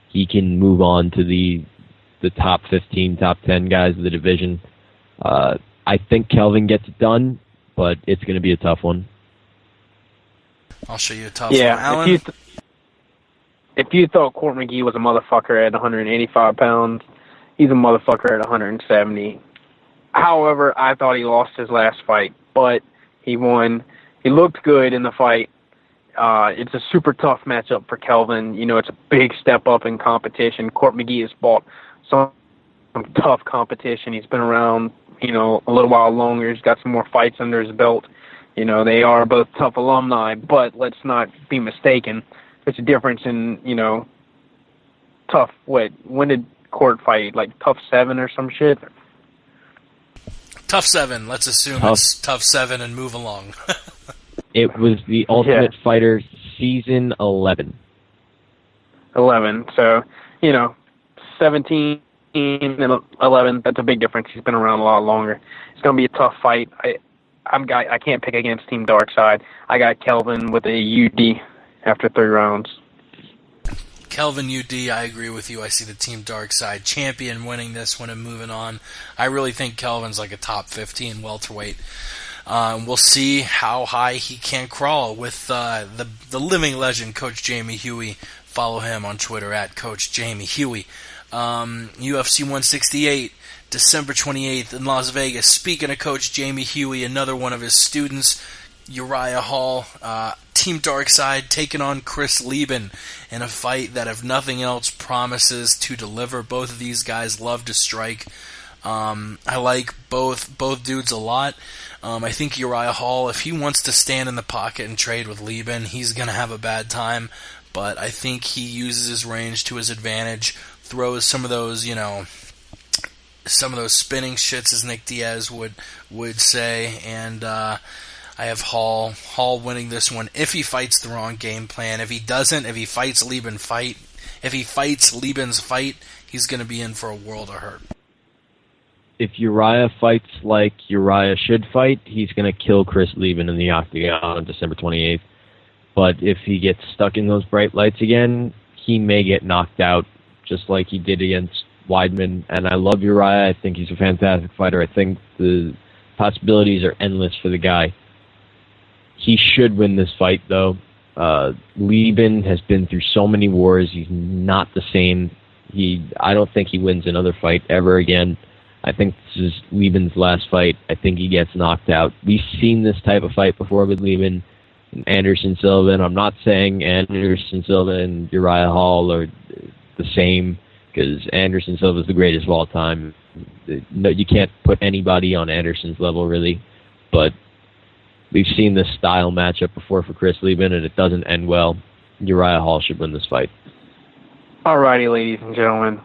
he can move on to the top 15, top 10 guys of the division. I think Kelvin gets it done, but it's going to be a tough one. I'll show you a tough one. Alan? If you thought Court McGee was a motherfucker at 185 pounds, he's a motherfucker at 170. However, I thought he lost his last fight, but he won. He looked good in the fight. It's a super tough matchup for Kelvin. It's a big step up in competition. Court McGee has fought some tough competition. He's been around, a little while longer. He's got some more fights under his belt. They are both tough alumni, but let's not be mistaken. There's a difference in, tough, when did Court fight? Like Tough 7 or some shit? Tough 7. Let's assume it's Tough 7 and move along. It was the Ultimate Fighter Season 11. 11. So, 17 and 11, that's a big difference. He's been around a lot longer. It's going to be a tough fight. I can't pick against Team Darkside. I got Kelvin with a UD after 3 rounds. Kelvin UD, I agree with you. I see the Team Darkside champion winning this one and moving on. I really think Kelvin's like a top 15 welterweight. We'll see how high he can crawl with the living legend, Coach Jamie Huey. Follow him on Twitter at Coach Jamie Huey. UFC 168, December 28th in Las Vegas. Speaking of Coach Jamie Huey, another one of his students, Uriah Hall, Team Darkside taking on Chris Lieben in a fight that, if nothing else, promises to deliver. Both of these guys love to strike. I like both dudes a lot. I think Uriah Hall, if he wants to stand in the pocket and trade with Lieben, he's going to have a bad time. But I think he uses his range to his advantage, throws some of those, some of those spinning shits, as Nick Diaz would say, and I have Hall winning this one if he fights the wrong game plan. If he doesn't, if he fights Lieben's fight, he's going to be in for a world of hurt. If Uriah fights like Uriah should fight, he's going to kill Chris Lieben in the octagon on December 28th. But if he gets stuck in those bright lights again, he may get knocked out, just like he did against Weidman. And I love Uriah. I think he's a fantastic fighter. I think the possibilities are endless for the guy. He should win this fight, though. Lieben has been through so many wars. He's not the same. I don't think he wins another fight ever again. I think this is Lieben's last fight. I think he gets knocked out. We've seen this type of fight before with Lieben and Anderson Silva, and I'm not saying Anderson Silva and Uriah Hall are the same, because Anderson Silva is the greatest of all time. No, you can't put anybody on Anderson's level, really, but we've seen this style matchup before for Chris Lieben, and it doesn't end well. Uriah Hall should win this fight. Alrighty, ladies and gentlemen.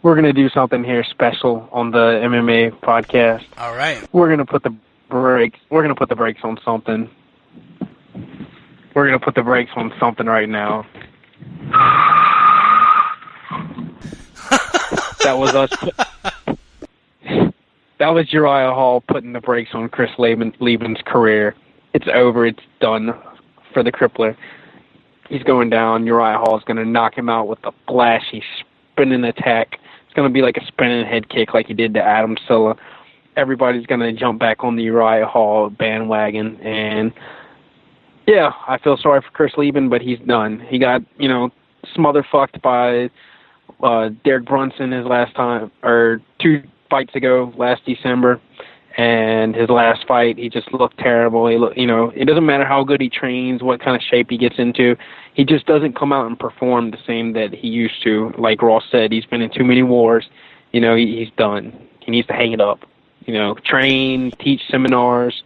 We're going to do something here special on the MMA podcast. All right. We're going to put the brakes on something. We're going to put the brakes on something right now. That was us. That was Uriah Hall putting the brakes on Chris Lieben's career. It's over. It's done for the crippler. He's going down. Uriah Hall is going to knock him out with a flashy spinning attack. It's going to be like a spinning head kick like he did to Adam Silla. Everybody's going to jump back on the Uriah Hall bandwagon. And, yeah, I feel sorry for Chris Lieben, but he's done. He got, smother-fucked by Derek Brunson his last time, or 2 fights ago, last December. And his last fight, he just looked terrible. It doesn't matter how good he trains, what kind of shape he gets into. He just doesn't come out and perform the same that he used to. Like Ross said, he's been in too many wars. He's done. He needs to hang it up. Train, teach seminars,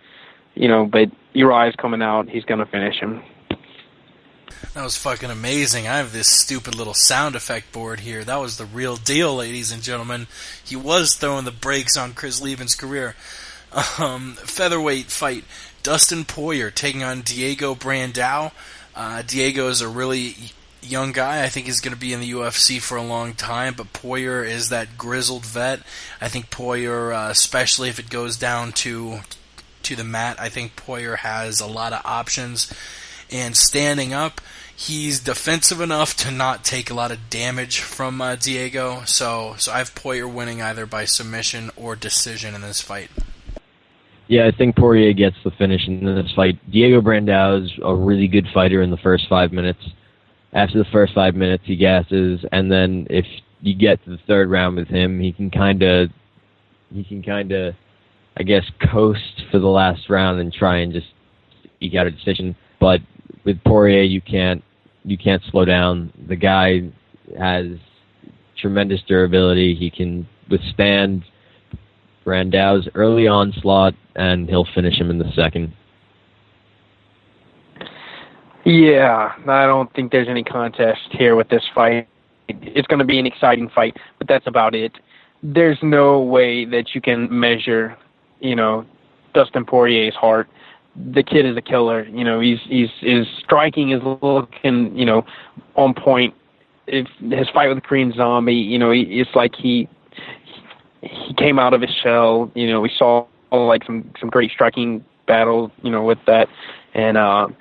but Uriah's coming out. He's going to finish him. That was fucking amazing. I have this stupid little sound effect board here. That was the real deal, ladies and gentlemen. He was throwing the brakes on Chris Lieben's career. Featherweight fight. Dustin Poirier taking on Diego Brandao. Diego is a really young guy. I think he's going to be in the UFC for a long time, but Poirier is that grizzled vet. I think Poirier, especially if it goes down to the mat, I think Poirier has a lot of options. And standing up, he's defensive enough to not take a lot of damage from Diego. So I have Poirier winning either by submission or decision in this fight. Yeah, I think Poirier gets the finish in this fight. Diego Brandao is a really good fighter in the first 5 minutes. After the first 5 minutes, he gasses, and then if you get to the third round with him, he can kind of, I guess, coast for the last round and try and just eke out a decision. But with Poirier, you can't slow down. The guy has tremendous durability. He can withstand Brandao's early onslaught, and he'll finish him in the second. Yeah, I don't think there's any contest here with this fight. It's going to be an exciting fight, but that's about it. There's no way that you can measure, Dustin Poirier's heart. The kid is a killer. His striking is looking, on point. If his fight with the Korean Zombie, it's like he came out of his shell. We saw like some great striking battles, with that, and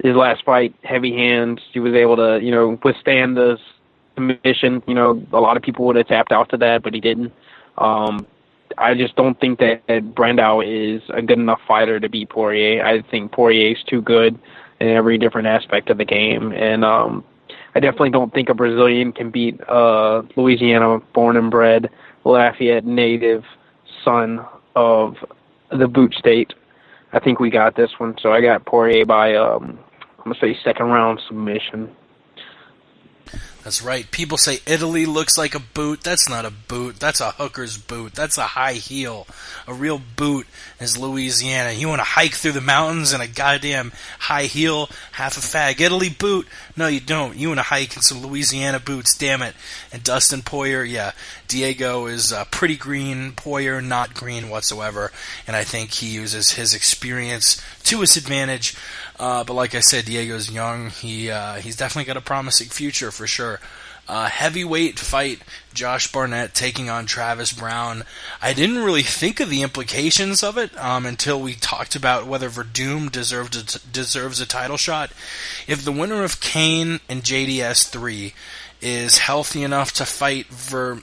his last fight, heavy hands. He was able to, withstand the submission. A lot of people would have tapped out to that, but he didn't. I just don't think that Brandao is a good enough fighter to beat Poirier. I think Poirier is too good in every different aspect of the game, and I definitely don't think a Brazilian can beat Louisiana born and bred Lafayette native son of the boot state. I think we got this one, so I got Poirier by I'm gonna say second round submission. That's right. People say Italy looks like a boot. That's not a boot. That's a hooker's boot. That's a high heel. A real boot is Louisiana. You want to hike through the mountains in a goddamn high heel, half a fag Italy boot? No, you don't. You want to hike in some Louisiana boots, damn it. And Dustin Poirier, yeah, Diego is pretty green. Poirier, not green whatsoever. And I think he uses his experience to his advantage. But like I said, Diego's young. He's definitely got a promising future for sure. Heavyweight fight, Josh Barnett taking on Travis Brown. I didn't really think of the implications of it until we talked about whether Verdum deserves a title shot. If the winner of Kane and JDS 3 is healthy enough to fight Verdum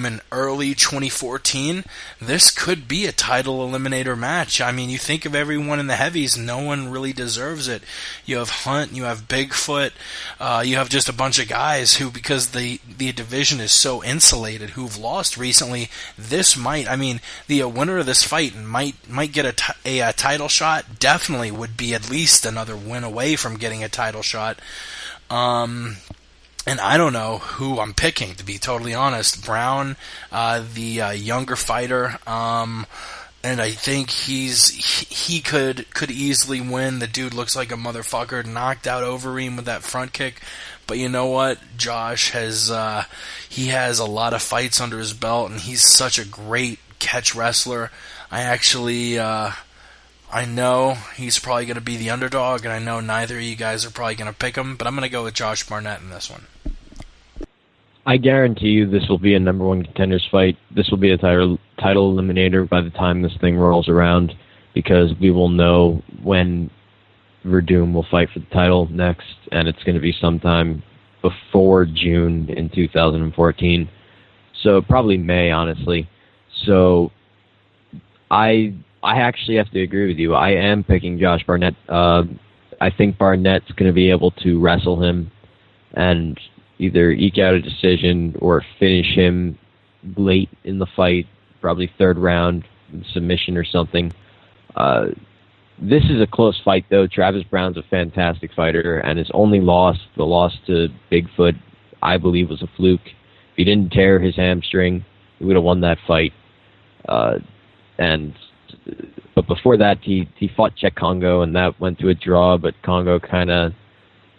in early 2014, this could be a title eliminator match. I mean, you think of everyone in the heavies, no one really deserves it. You have Hunt, you have Bigfoot, you have just a bunch of guys who, because the division is so insulated, who've lost recently, the winner of this fight might get a title shot. Definitely would be at least another win away from getting a title shot. And I don't know who I'm picking, to be totally honest. Brown, the younger fighter, and I think he could easily win. The dude looks like a motherfucker, knocked out Overeem with that front kick. But you know what? Josh has a lot of fights under his belt, and he's such a great catch wrestler. I I know he's probably going to be the underdog, and I know neither of you guys are probably going to pick him, but I'm going to go with Josh Barnett in this one. I guarantee you this will be a number one contenders fight. This will be a title eliminator by the time this thing rolls around, because we will know when Verdum will fight for the title next, and it's going to be sometime before June in 2014. So probably May, honestly. So I actually have to agree with you. I am picking Josh Barnett. I think Barnett's going to be able to wrestle him and either eke out a decision or finish him late in the fight, probably third round, submission or something. This is a close fight, though. Travis Brown's a fantastic fighter, and his only loss, the loss to Bigfoot, I believe was a fluke. If he didn't tear his hamstring, he would have won that fight. But before that, he fought Czech Congo, and that went to a draw, but Congo kind of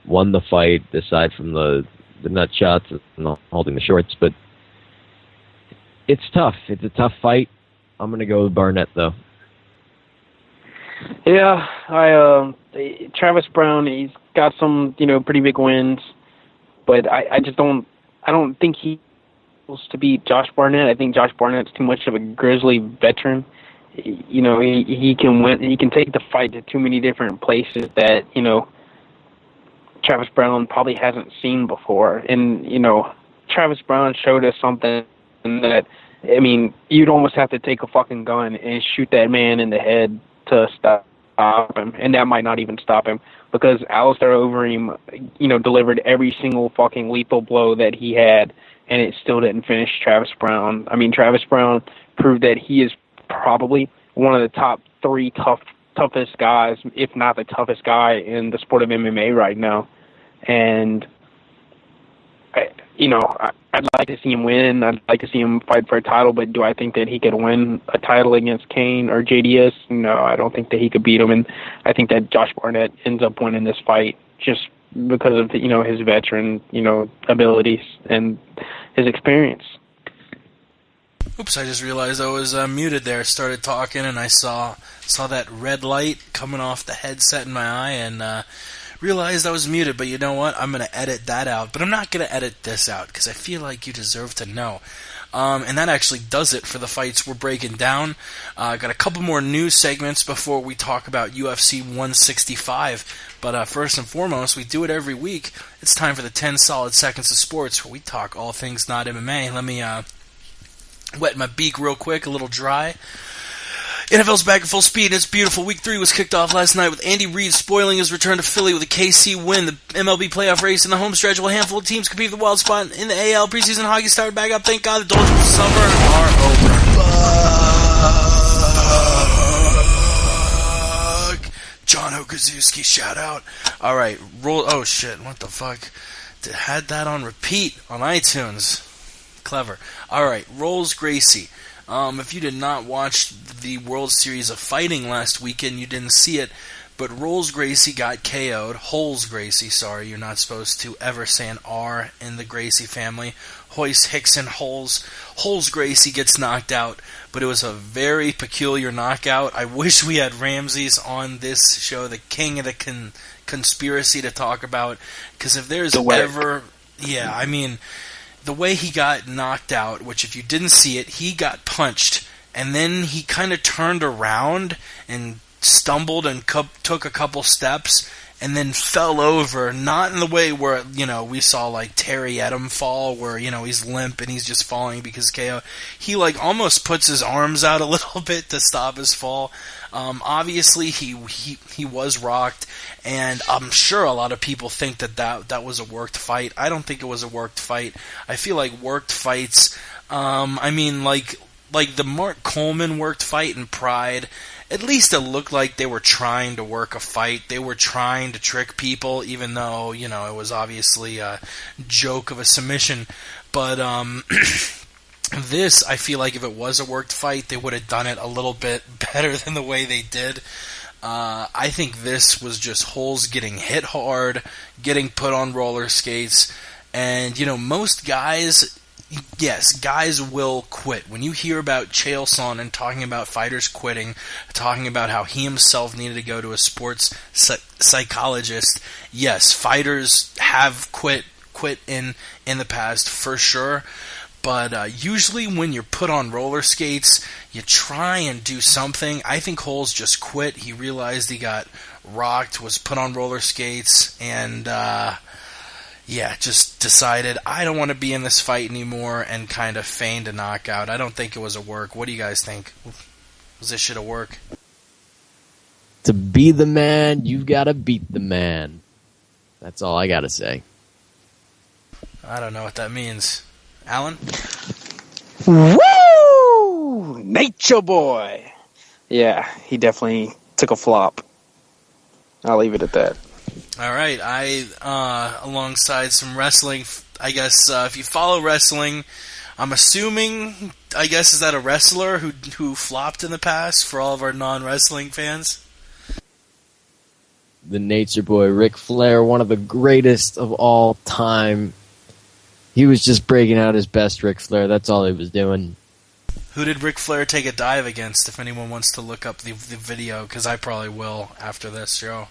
won the fight, aside from the nut shots and holding the shorts. But it's tough. It's a tough fight. I'm going to go with Barnett, though. Yeah, Travis Brown, he's got some, pretty big wins, but I don't think he able to beat Josh Barnett. I think Josh Barnett's too much of a grizzly veteran. He can win. He can take the fight to too many different places that Travis Brown probably hasn't seen before. And Travis Brown showed us something that, you'd almost have to take a fucking gun and shoot that man in the head to stop him, and that might not even stop him, because Alistair Overeem, delivered every single fucking lethal blow that he had, and it still didn't finish Travis Brown. Travis Brown proved that he is probably one of the top three toughest guys, if not the toughest guy in the sport of MMA right now. And I'd like to see him win. I'd like to see him fight for a title, but do I think that he could win a title against Kane or JDS? No, I don't think that he could beat him, and I think that Josh Barnett ends up winning this fight just because of his veteran abilities and his experience. Oops, I just realized I was muted there. I started talking, and I saw that red light coming off the headset in my eye, and realized I was muted. But you know what? I'm going to edit that out. But I'm not going to edit this out, because I feel like you deserve to know. And that actually does it for the fights we're breaking down. Got a couple more news segments before we talk about UFC 165. But first and foremost, we do it every week. It's time for the 10 solid seconds of sports, where we talk all things not MMA. Let me wet my beak real quick, a little dry. NFL's back at full speed, and it's beautiful. Week 3 was kicked off last night with Andy Reid spoiling his return to Philly with a KC win. The MLB playoff race in the home stretch, while a handful of teams compete for the wild spot in the AL. Preseason hockey started back up. Thank God the Dolphins of summer are over. Fuck. John Okazuski, shout out. All right, roll. Oh shit, what the fuck? Had that on repeat on iTunes. Clever. All right, Rolls Gracie. If you did not watch the World Series of Fighting last weekend, you didn't see it, but Rolls Gracie got KO'd. Holes Gracie, sorry, you're not supposed to ever say an R in the Gracie family. Hoist Hickson Holes. Holes Gracie gets knocked out, but it was a very peculiar knockout. I wish we had Ramses on this show, the king of the conspiracy, to talk about, because if there's ever... Yeah, the way he got knocked out, which if you didn't see it, he got punched, and then he kind of turned around and stumbled and took a couple steps, and then fell over, not in the way where, we saw like Terry Edom fall, where, he's limp and he's just falling because KO. He like almost puts his arms out a little bit to stop his fall. Obviously, he was rocked, and I'm sure a lot of people think that was a worked fight. I don't think it was a worked fight. I feel like worked fights, like the Mark Coleman worked fight in Pride, at least it looked like they were trying to work a fight. They were trying to trick people, even though, it was obviously a joke of a submission. But, this, I feel like if it was a worked fight, they would have done it a little bit better than the way they did. I think this was just Holes getting hit hard, getting put on roller skates, and, most guys, yes, guys will quit. When you hear about Chael Sonnen talking about fighters quitting, talking about how he himself needed to go to a sports psychologist, yes, fighters have quit in the past for sure. But usually when you're put on roller skates, you try and do something. I think Holes just quit. He realized he got rocked, was put on roller skates, and just decided, I don't want to be in this fight anymore, and kind of feigned a knockout. I don't think it was a work. What do you guys think? Was this shit a work? To be the man, you've got to beat the man. That's all I got to say. I don't know what that means. Alan? Woo! Nature Boy! Yeah, he definitely took a flop. I'll leave it at that. All right, alongside some wrestling, I guess if you follow wrestling, I'm assuming, is that a wrestler who flopped in the past for all of our non-wrestling fans? The Nature Boy, Ric Flair, one of the greatest of all time. He was just breaking out his best Ric Flair. That's all he was doing. Who did Ric Flair take a dive against, if anyone wants to look up the video, because I probably will after this show.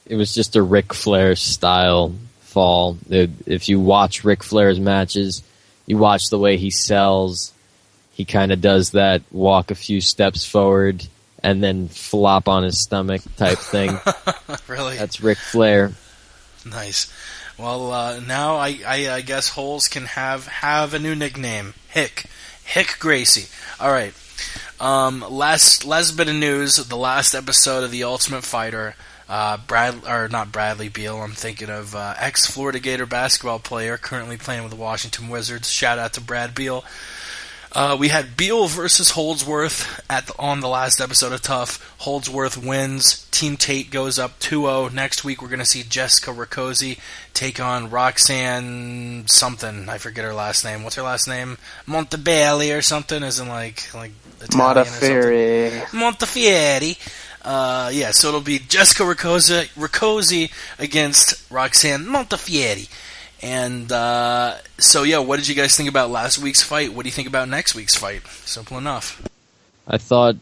It was just a Ric Flair style fall. If you watch Ric Flair's matches, you watch the way he sells. He kind of does that walk a few steps forward and then flop on his stomach type thing. Really? That's Ric Flair. Nice. Well, now I guess Holes can have a new nickname. Hick Gracie. All right. Last bit of news. The last episode of The Ultimate Fighter. Not Bradley Beal. I'm thinking of ex-Florida Gator basketball player currently playing with the Washington Wizards. Shout out to Brad Beal. We had Beal versus Holdsworth on the last episode of Tough. Holdsworth wins. Team Tate goes up 2-0. Next week we're going to see Jessica Rakoczy take on Roxanne something. I forget her last name. What's her last name? Monteballi or something? Isn't like Italian or something? Montefiore. So it'll be Jessica Rakoczy against Roxanne Montefiore. And, what did you guys think about last week's fight? What do you think about next week's fight? Simple enough. I thought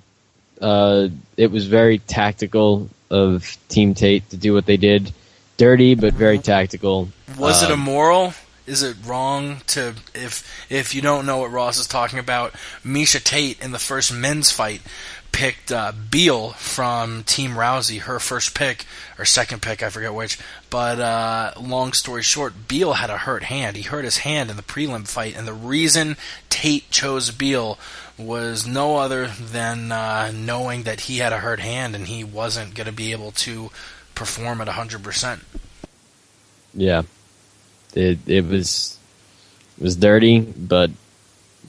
it was very tactical of Team Tate to do what they did. Dirty, but very tactical. Was it immoral? Is it wrong to, if you don't know what Ross is talking about, Misha Tate in the first men's fight picked Beal from Team Rousey, her first pick, or second pick, I forget which. But long story short, Beal had a hurt hand. He hurt his hand in the prelim fight, and the reason Tate chose Beal was no other than knowing that he had a hurt hand and he wasn't going to be able to perform at 100%. Yeah. It was dirty, but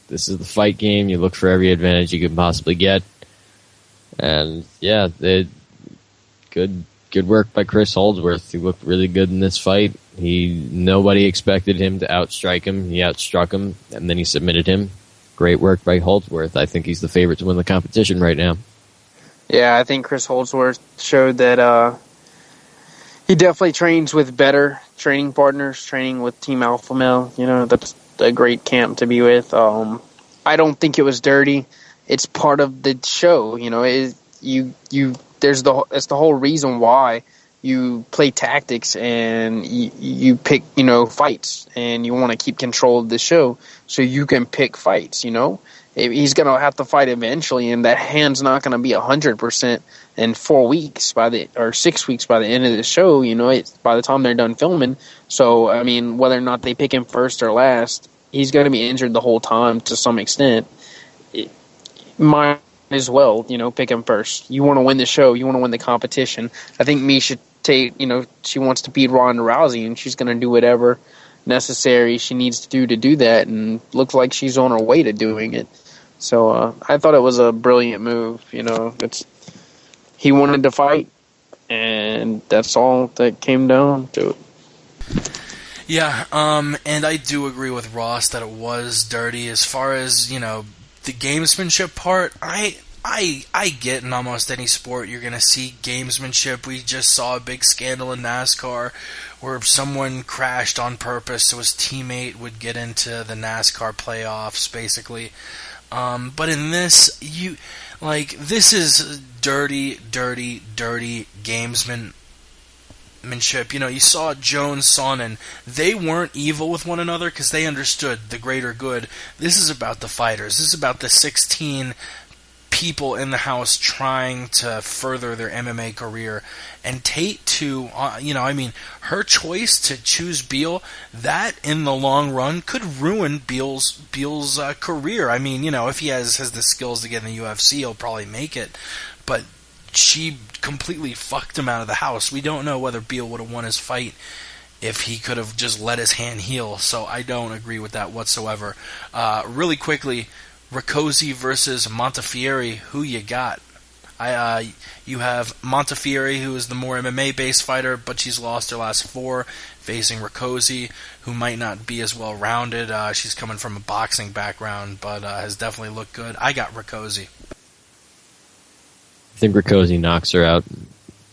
this is the fight game. You look for every advantage you can possibly get. And yeah, good work by Chris Holdsworth. He looked really good in this fight. Nobody expected him to outstrike him. He outstruck him, and then he submitted him. Great work by Holdsworth. I think he's the favorite to win the competition right now. Yeah, I think Chris Holdsworth showed that he definitely trains with better training partners, training with Team Alpha Male. That's a great camp to be with. I don't think it was dirty. It's part of the show, it's the whole reason why you play tactics and you pick, fights, and you want to keep control of the show so you can pick fights, He's going to have to fight eventually, and that hand's not going to be 100% in 4 weeks or 6 weeks by the end of the show, by the time they're done filming. So, I mean, whether or not they pick him first or last, he's going to be injured the whole time to some extent. Might as well, pick him first. You want to win the show. You want to win the competition. I think Misha Tate, she wants to beat Ronda Rousey, and she's going to do whatever necessary she needs to do that, and looks like she's on her way to doing it. So I thought it was a brilliant move. He wanted to fight, and that's all that came down to it. Yeah, and I do agree with Ross that it was dirty. As far as, the gamesmanship part, I I get in almost any sport you're going to see gamesmanship. We just saw a big scandal in NASCAR where someone crashed on purpose so his teammate would get into the NASCAR playoffs, basically. But in this, this is dirty gamesmanship. You saw Jones, Sonnen. They weren't evil with one another because they understood the greater good. This is about the fighters. This is about the 16 people in the house trying to further their MMA career. And Tate, too, her choice to choose Beal, that in the long run could ruin Beal's career. If he has the skills to get in the UFC, he'll probably make it. But she completely fucked him out of the house. We don't know whether Beal would have won his fight if he could have just let his hand heal. So I don't agree with that whatsoever. Really quickly, Riccozzi versus Montefiore, who you got? You have Montefiore, who is the more MMA-based fighter, but she's lost her last 4, facing Riccozzi, who might not be as well-rounded. She's coming from a boxing background, but has definitely looked good. I got Riccozzi. I think Riccozzi knocks her out.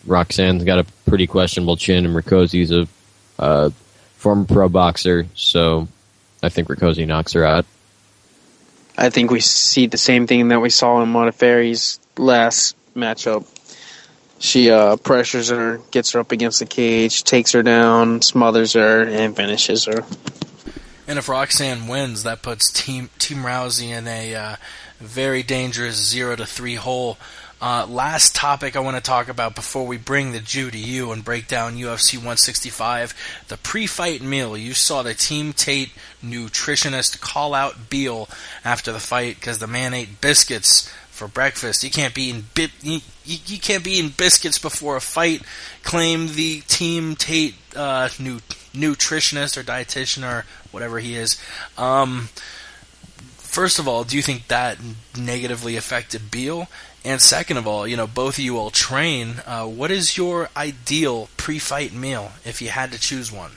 Roxanne's got a pretty questionable chin, and Riccozzi's a former pro boxer, so I think Riccozzi knocks her out. I think we see the same thing that we saw in Montefiore's last matchup. She pressures her, gets her up against the cage, takes her down, smothers her, and finishes her. And if Roxanne wins, that puts Team Rousey in a very dangerous 0-3 hole. Last topic I want to talk about before we bring the Jew to you and break down UFC 165, the pre-fight meal. You saw the Team Tate nutritionist call out Beal after the fight because the man ate biscuits for breakfast. You can't be eating biscuits before a fight, claimed the Team Tate nutritionist or dietitian or whatever he is. First of all, do you think that negatively affected Beal? And second of all, both of you all train. What is your ideal pre-fight meal if you had to choose one?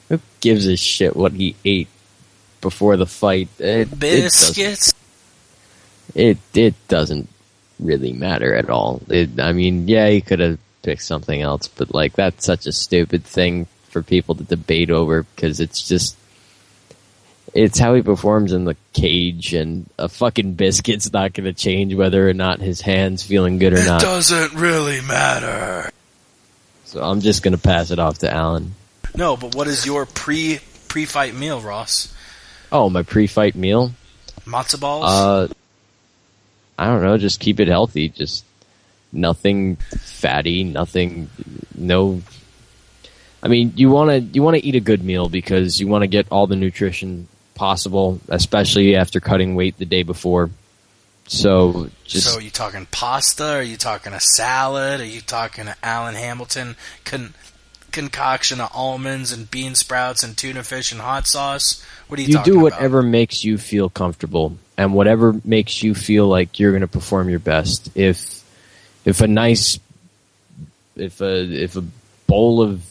Who gives a shit what he ate before the fight? Biscuits? It doesn't really matter at all. He could have picked something else, but that's such a stupid thing for people to debate over because it's how he performs in the cage, and a fucking biscuit's not going to change whether or not his hand's feeling good or not. It doesn't really matter. So I'm just going to pass it off to Alan. No, but what is your pre-fight meal, Ross? Oh, my pre-fight meal? Matzo balls? I don't know, just keep it healthy. Just nothing fatty, you want to eat a good meal because you want to get all the nutrition possible, especially after cutting weight the day before. So are you talking pasta? Are you talking a salad? Are you talking an Alan Hamilton concoction of almonds and bean sprouts and tuna fish and hot sauce? What are you talking about? You do whatever makes you feel comfortable and whatever makes you feel like you're going to perform your best. If a bowl of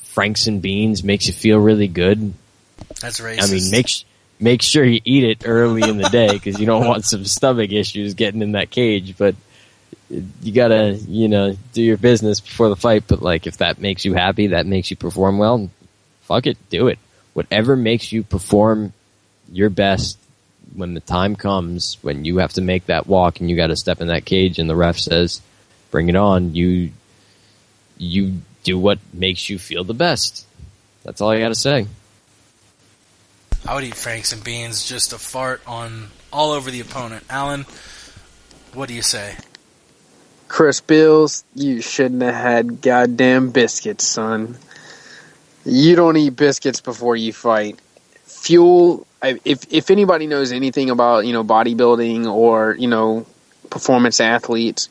Franks and beans makes you feel really good, that's racist. Make sure you eat it early in the day because you don't want some stomach issues getting in that cage. But you gotta, do your business before the fight. But if that makes you happy, that makes you perform well, fuck it, do it. Whatever makes you perform your best when the time comes, when you have to make that walk and you got to step in that cage and the ref says, "Bring it on." You do what makes you feel the best. That's all I got to say. I would eat Franks and beans just to fart on all over the opponent. Alan, what do you say? Chris Bills, you shouldn't have had goddamn biscuits, son. You don't eat biscuits before you fight. Fuel, if anybody knows anything about, bodybuilding or, performance athletes,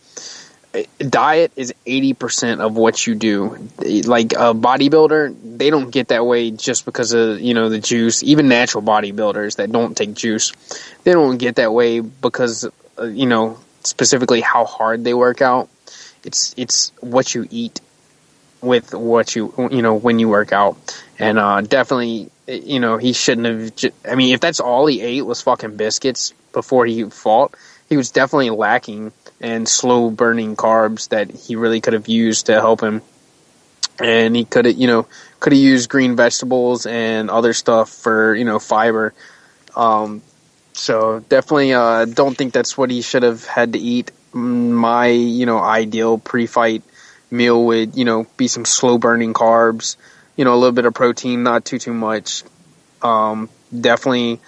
diet is 80% of what you do. Like a bodybuilder, they don't get that way just because of, the juice. Even natural bodybuilders that don't take juice, they don't get that way because, specifically how hard they work out. It's what you eat with what when you work out. And definitely, he shouldn't have. If that's all he ate was fucking biscuits, before he fought, he was definitely lacking in slow burning carbs that he really could have used to help him. And he could have used green vegetables and other stuff for, fiber. So definitely don't think that's what he should have had to eat. My, ideal pre-fight meal would, be some slow burning carbs, a little bit of protein, not too much. Definitely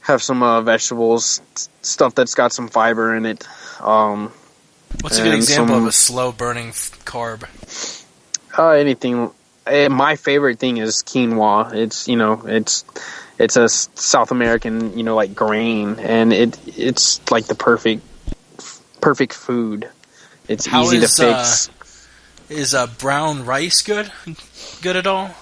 have some vegetables, stuff that's got some fiber in it. What's a good example of a slow burning carb? Anything. My favorite thing is quinoa. It's a South American, like grain, and it's like the perfect food. It's easy to fix. Is brown rice good at all?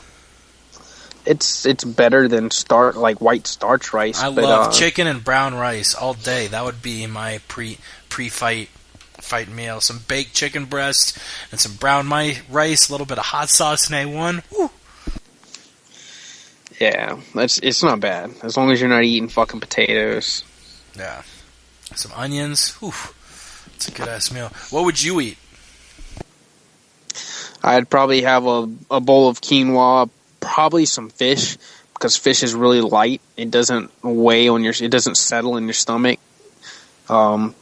It's better than white starch rice. I love chicken and brown rice all day. That would be my pre-fight meal. Some baked chicken breast and some brown rice, a little bit of hot sauce in A1. Woo. Yeah, it's not bad as long as you're not eating fucking potatoes. Yeah, some onions. Whew. It's a good ass meal. What would you eat? I'd probably have a bowl of quinoa, probably some fish, because fish is really light. It doesn't it doesn't settle in your stomach. And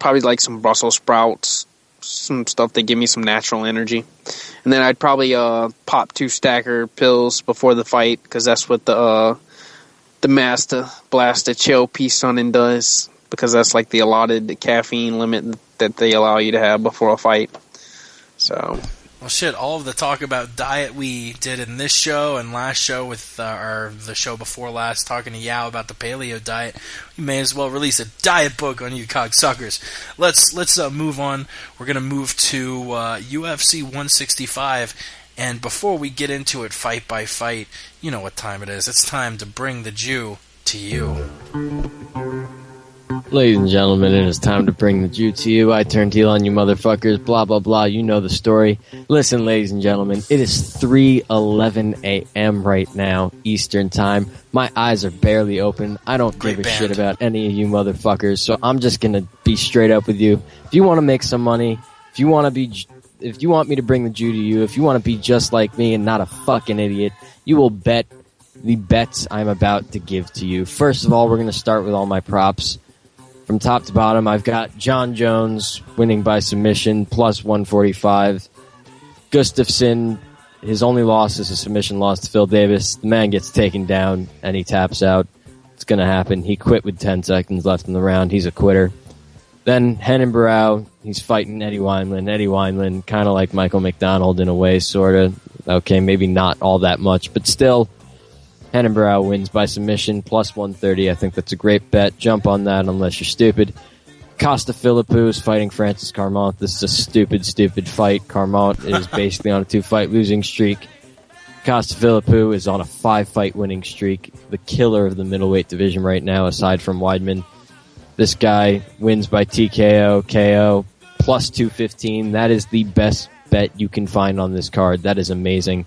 probably like some Brussels sprouts, some stuff that give me some natural energy. And then I'd probably pop 2 stacker pills before the fight, because that's what the Master Blaster Chill Peace Sunning does, because that's like the allotted caffeine limit that they allow you to have before a fight. So, well, shit, all of the talk about diet we did in this show and last show with the show before last, talking to Yao about the paleo diet, we may as well release a diet book on you cocksuckers. Let's move on. We're going to move to UFC 165, and before we get into it fight by fight, you know what time it is. It's time to bring the Jew to you. Ladies and gentlemen, it is time to bring the Jew to you. I turn heel on you motherfuckers, blah, blah, blah. You know the story. Listen, ladies and gentlemen, it is 3:11 a.m. right now, Eastern Time. My eyes are barely open. I don't give a shit about any of you motherfuckers, so I'm just going to be straight up with you. If you want to make some money, if you want me to bring the Jew to you, if you want to be just like me and not a fucking idiot, you will bet the bets I'm about to give to you. First of all, we're going to start with all my props. From top to bottom, I've got John Jones winning by submission, plus 145. Gustafsson, his only loss is a submission loss to Phil Davis. The man gets taken down, and he taps out. It's going to happen. He quit with 10 seconds left in the round. He's a quitter. Then Renan Barão, he's fighting Eddie Wineland. Eddie Wineland, kind of like Michael McDonald in a way, sort of. Okay, maybe not all that much, but still. Renan Barão wins by submission, plus 130. I think that's a great bet. Jump on that unless you're stupid. Costa Philippou is fighting Francis Carmont. This is a stupid fight. Carmont is basically on a 2-fight losing streak. Costa Philippou is on a 5-fight winning streak. The killer of the middleweight division right now, aside from Weidman. This guy wins by TKO, KO, plus 215. That is the best bet you can find on this card. That is amazing.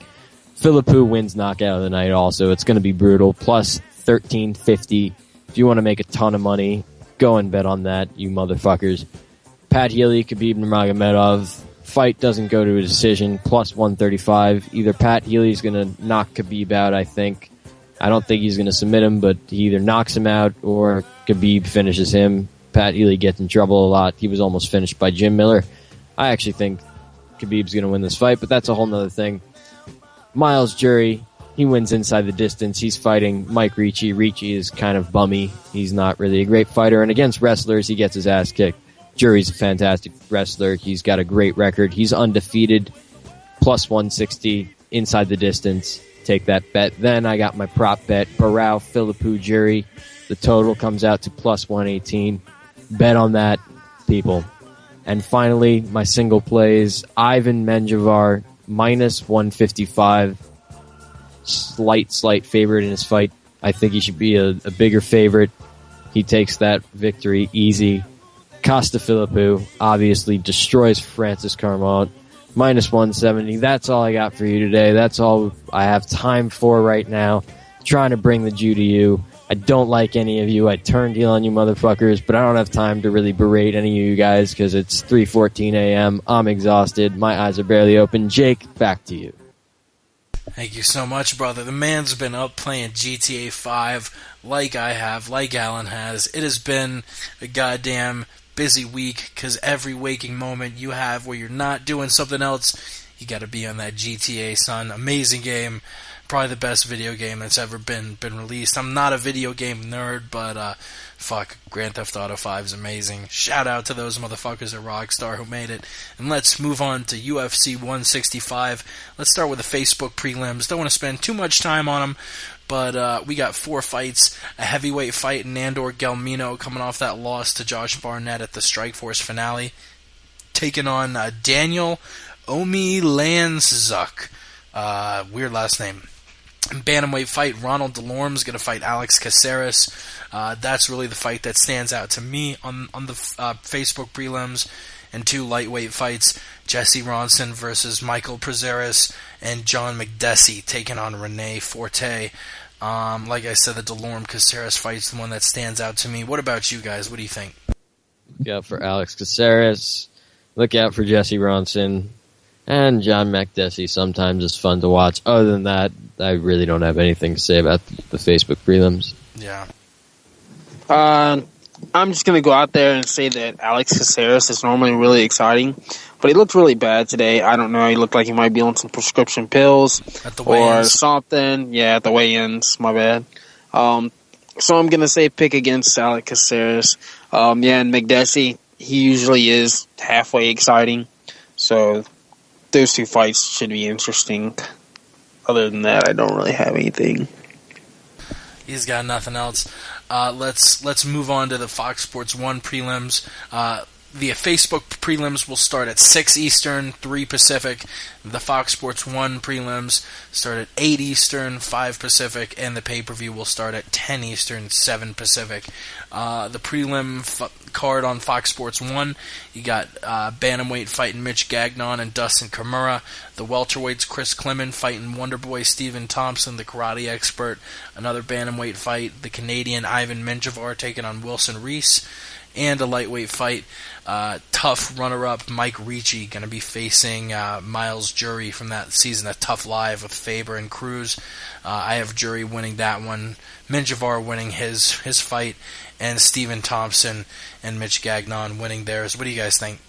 Philippou wins knockout of the night also. It's going to be brutal. Plus 1350. If you want to make a ton of money, go and bet on that, you motherfuckers. Pat Healy, Khabib Nurmagomedov. Fight doesn't go to a decision. Plus 135. Either Pat Healy's going to knock Khabib out, I think. I don't think he's going to submit him, but he either knocks him out or Khabib finishes him. Pat Healy gets in trouble a lot. He was almost finished by Jim Miller. I actually think Khabib's going to win this fight, but that's a whole nother thing. Miles Jury, he wins inside the distance. He's fighting Mike Ricci. Ricci is kind of bummy. He's not really a great fighter. And against wrestlers, he gets his ass kicked. Jury's a fantastic wrestler. He's got a great record. He's undefeated. Plus 160 inside the distance. Take that bet. Then I got my prop bet. Barão, Philippou, Jury. The total comes out to plus 118. Bet on that, people. And finally, my single plays. Ivan Menjivar, minus 155. Slight favorite in his fight. I think he should be a bigger favorite. He takes that victory easy. Costa Philippou obviously destroys Francis Carmont. Minus 170. That's all I got for you today. That's all I have time for right now. Trying to bring the Jew to you. I don't like any of you. I turned heel on you motherfuckers, but I don't have time to really berate any of you guys because it's 3:14 a.m. I'm exhausted. My eyes are barely open. Jake, back to you. Thank you so much, brother. The man's been up playing GTA 5 like I have, like Alan has. It has been a goddamn busy week because every waking moment you have where you're not doing something else, you got to be on that GTA, son. Amazing game. Probably the best video game that's ever been released. I'm not a video game nerd, but fuck, Grand Theft Auto 5 is amazing. Shout out to those motherfuckers at Rockstar who made it. And let's move on to UFC 165. Let's start with the Facebook prelims. Don't want to spend too much time on them, but we got 4 fights. A heavyweight fight, Nandor Gelmino coming off that loss to Josh Barnett at the Strikeforce finale, taking on Daniel Omilanzuk. Weird last name. Bantamweight fight, Ronald Delorme's going to fight Alex Caceres. That's really the fight that stands out to me on the Facebook prelims. And 2 lightweight fights, Jesse Ronson versus Michael Prazeres, and John McDessie taking on Rene Forte. Like I said, the Delorme-Caceres fight's the one that stands out to me. What about you guys? What do you think? Look out for Alex Caceres. Look out for Jesse Ronson. And John McDessie sometimes is fun to watch. Other than that, I really don't have anything to say about the Facebook prelims. Yeah. I'm just going to go out there and say that Alex Caceres is normally really exciting, but he looked really bad today. I don't know. He looked like he might be on some prescription pills or something. Yeah, at the weigh-ins. My bad. So I'm going to say pick against Alex Caceres. And McDessie, he usually is halfway exciting. So those 2 fights should be interesting. Other than that, I don't really have anything. He's got nothing else. Let's move on to the Fox Sports 1 prelims. The Facebook prelims will start at 6 Eastern, 3 Pacific. The Fox Sports 1 prelims start at 8 Eastern, 5 Pacific. And the pay-per-view will start at 10 Eastern, 7 Pacific. The prelim card on Fox Sports 1, you got Bantamweight fighting Mitch Gagnon and Dustin Kimura. The welterweights, Chris Clement fighting Wonderboy Stephen Thompson, the karate expert. Another Bantamweight fight, the Canadian Ivan Menjivar taking on Wilson Reese. And a lightweight fight, tough runner-up Mike Ricci going to be facing Miles Jury from that season of Tough Live with Faber and Cruz. I have Jury winning that one, Menjivar winning his fight, and Stephen Thompson and Mitch Gagnon winning theirs. What do you guys think?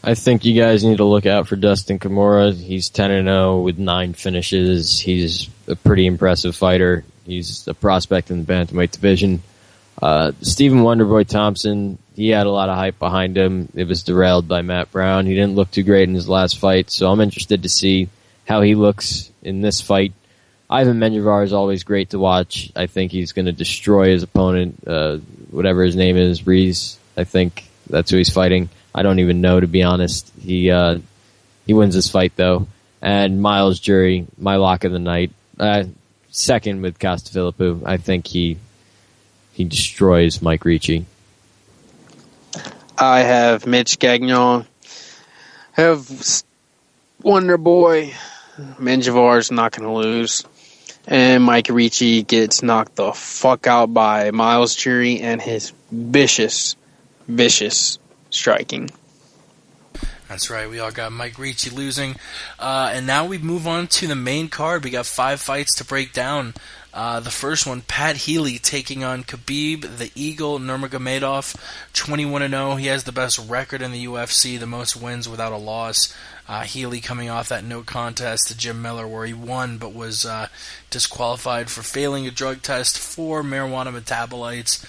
I think you guys need to look out for Dustin Kimura. He's 10-0 with 9 finishes. He's a pretty impressive fighter. He's a prospect in the bantamweight division. Stephen Wonderboy Thompson, he had a lot of hype behind him. It was derailed by Matt Brown. He didn't look too great in his last fight, so I'm interested to see how he looks in this fight. Ivan Menjivar is always great to watch. I think he's going to destroy his opponent, whatever his name is, Reese. I think that's who he's fighting. I don't even know, to be honest. He wins this fight, though. And Miles Jury, my lock of the night, second with Castafilipu. I think he destroys Mike Ricci. I have Mitch Gagnon. Have Wonder Boy. Menjivar's not going to lose. And Mike Ricci gets knocked the fuck out by Miles Jury and his vicious striking. That's right, we all got Mike Ricci losing. And now we move on to the main card. We got 5 fights to break down. The first one, Pat Healy taking on Khabib, the Eagle Nurmagomedov, 21-0. He has the best record in the UFC, the most wins without a loss. Healy coming off that no contest to Jim Miller where he won but was disqualified for failing a drug test for marijuana metabolites.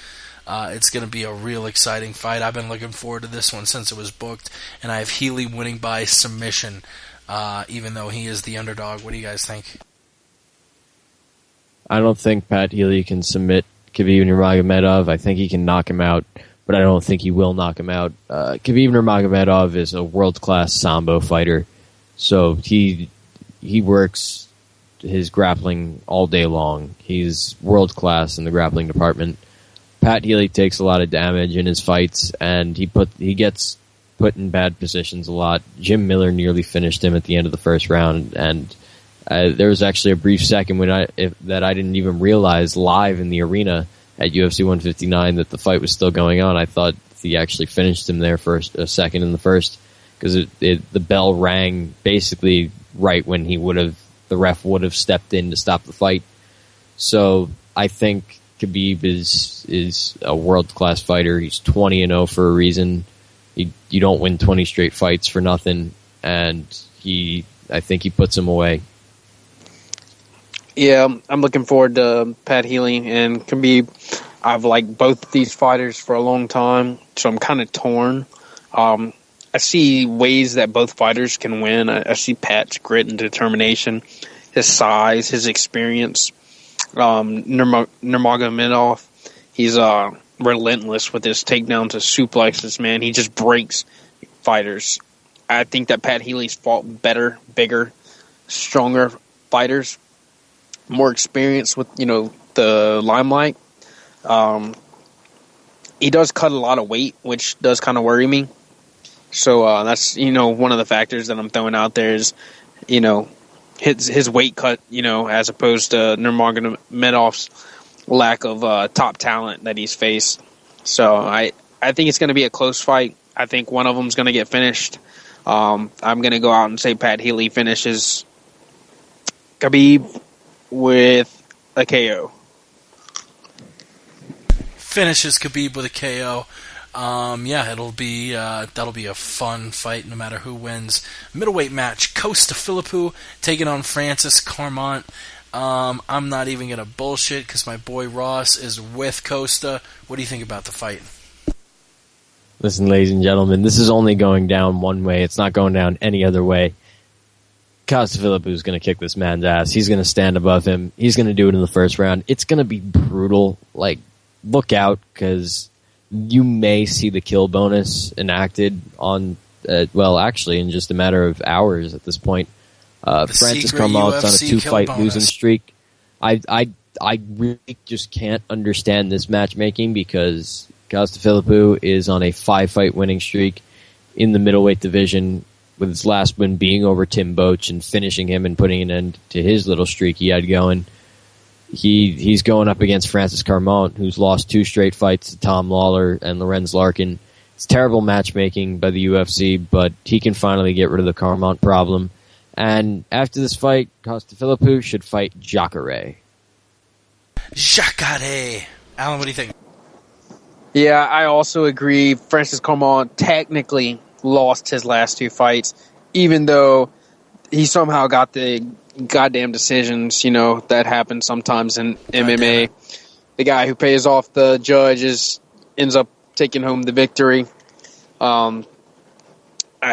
It's going to be a real exciting fight. I've been looking forward to this one since it was booked, and I have Healy winning by submission, even though he is the underdog. What do you guys think? I don't think Pat Healy can submit Khabib Nurmagomedov. I think he can knock him out, but I don't think he will knock him out. Khabib Nurmagomedov is a world-class Sambo fighter, so he works his grappling all day long. He's world-class in the grappling department. Pat Healy takes a lot of damage in his fights, and he gets put in bad positions a lot. Jim Miller nearly finished him at the end of the first round, and There was actually a brief second that I didn't even realize live in the arena at UFC 159 that the fight was still going on. I thought he actually finished him there for a second in the first, because the bell rang basically right when the ref would have stepped in to stop the fight. So I think Khabib is a world-class fighter. He's 20-0 for a reason. You don't win 20 straight fights for nothing, and I think he puts him away. Yeah, I'm looking forward to Pat Healy and Khabib. I've liked both of these fighters for a long time, so I'm kind of torn. I see ways that both fighters can win. I see Pat's grit and determination, his size, his experience. Nurmagomedov, he's relentless with his takedowns and suplexes, man. He just breaks fighters. I think that Pat Healy's fought better, bigger, stronger fighters, more experience with, the limelight. He does cut a lot of weight, which does kind of worry me. So that's, one of the factors that I'm throwing out there is, his weight cut, as opposed to Nurmagomedov's lack of top talent that he's faced. So I think it's going to be a close fight. I think one of them's going to get finished. I'm going to go out and say Pat Healy finishes Khabib with a KO. Finishes Khabib with a KO. That'll be a fun fight no matter who wins. Middleweight match: Costa Philippou taking on Francis Carmont. I'm not even gonna bullshit because my boy Ross is with Costa. What do you think about the fight? Listen, ladies and gentlemen, this is only going down one way. It's not going down any other way. Costa Philippou is going to kick this man's ass. He's going to stand above him. He's going to do it in the first round. It's going to be brutal. Look out, because you may see the kill bonus enacted on, actually, in just a matter of hours at this point. Francis Carmont's on a 2-fight losing streak. I really just can't understand this matchmaking, because Costa Philippou is on a 5-fight winning streak in the middleweight division, with his last win being over Tim Boetsch and finishing him and putting an end to his little streak he had going. He's going up against Francis Carmont, who's lost 2 straight fights to Tom Lawler and Lorenz Larkin. It's terrible matchmaking by the UFC, but he can finally get rid of the Carmont problem. And after this fight, Costa Philippou should fight Jacare. Alan, what do you think? Yeah, I also agree. Francis Carmont technically lost his last 2 fights, even though he somehow got the goddamn decisions, that happen sometimes in MMA. The guy who pays off the judges ends up taking home the victory. I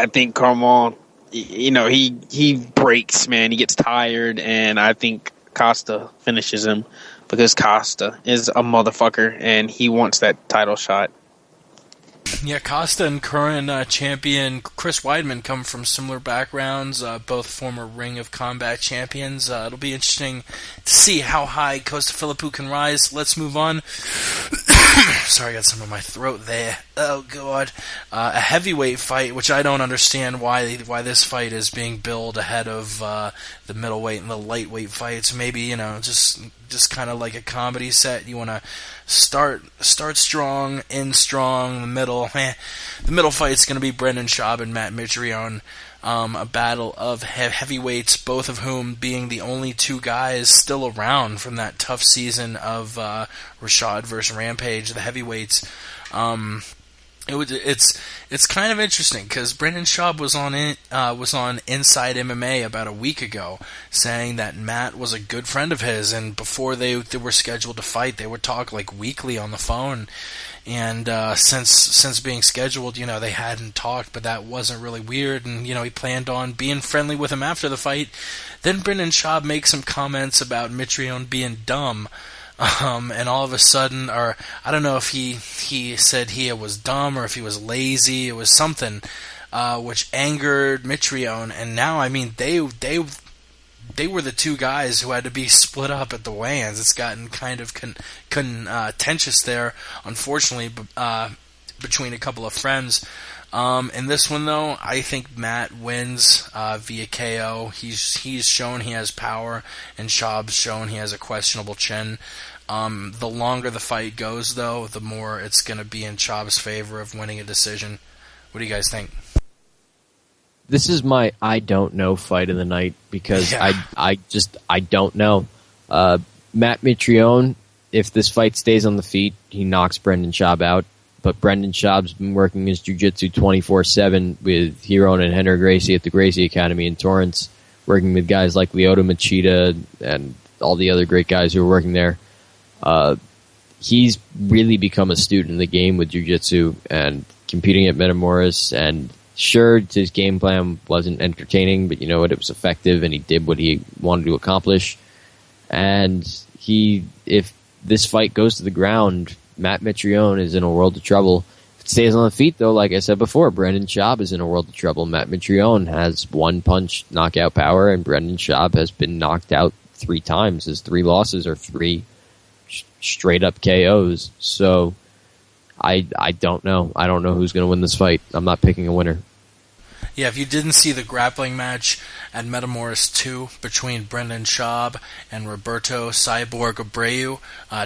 think Carmont, he breaks, man. He gets tired, and I think Costa finishes him, because Costa is a motherfucker, and he wants that title shot. Yeah, Costa and current champion Chris Weidman come from similar backgrounds, both former Ring of Combat champions. It'll be interesting to see how high Costa Philippou can rise. Let's move on. Sorry, I got some in my throat there. Oh, God. A heavyweight fight, which I don't understand why this fight is being billed ahead of the middleweight and the lightweight fights. Maybe, just kind of like a comedy set. You want to start strong, end strong. The middle fight's going to be Brendan Schaub and Matt Mitrione. A battle of heavyweights, both of whom being the only 2 guys still around from that tough season of Rashad versus Rampage, the heavyweights. It's kind of interesting, because Brendan Schaub was on Inside MMA about a week ago, saying that Matt was a good friend of his, and before they were scheduled to fight, they would talk weekly on the phone. And since being scheduled, they hadn't talked, but that wasn't really weird, and he planned on being friendly with him after the fight. Then Brendan Schaub makes some comments about Mitrione being dumb. And all of a sudden, or I don't know if he said he was dumb or if he was lazy. It was something which angered Mitrione, and now they were the 2 guys who had to be split up at the weigh-ins. It's gotten kind of contentious there, unfortunately. But between a couple of friends. In this one, though, I think Matt wins via KO. He's shown he has power, and Schaub's shown he has a questionable chin. The longer the fight goes, though, the more it's going to be in Schaub's favor of winning a decision. What do you guys think? This is my I don't know fight of the night because Yeah. I don't know. Matt Mitrione, if this fight stays on the feet, he knocks Brendan Schaub out. But Brendan Schaub's been working his jiu-jitsu 24/7 with Hiron and Henry Gracie at the Gracie Academy in Torrance, working with guys like Lyoto Machida and all the other great guys who are working there. He's really become a student in the game with jiu-jitsu and competing at Metamoris. And sure, his game plan wasn't entertaining, but you know what? It was effective, and he did what he wanted to accomplish. And if this fight goes to the ground, Matt Mitrione is in a world of trouble. If it stays on the feet, though, like I said before, Brendan Schaub is in a world of trouble. Matt Mitrione has one-punch knockout power, and Brendan Schaub has been knocked out 3 times. His 3 losses are 3 straight-up KOs. So I don't know. I don't know who's going to win this fight. I'm not picking a winner. Yeah, if you didn't see the grappling match at Metamoris 2 between Brendan Schaub and Roberto Cyborg Abreu,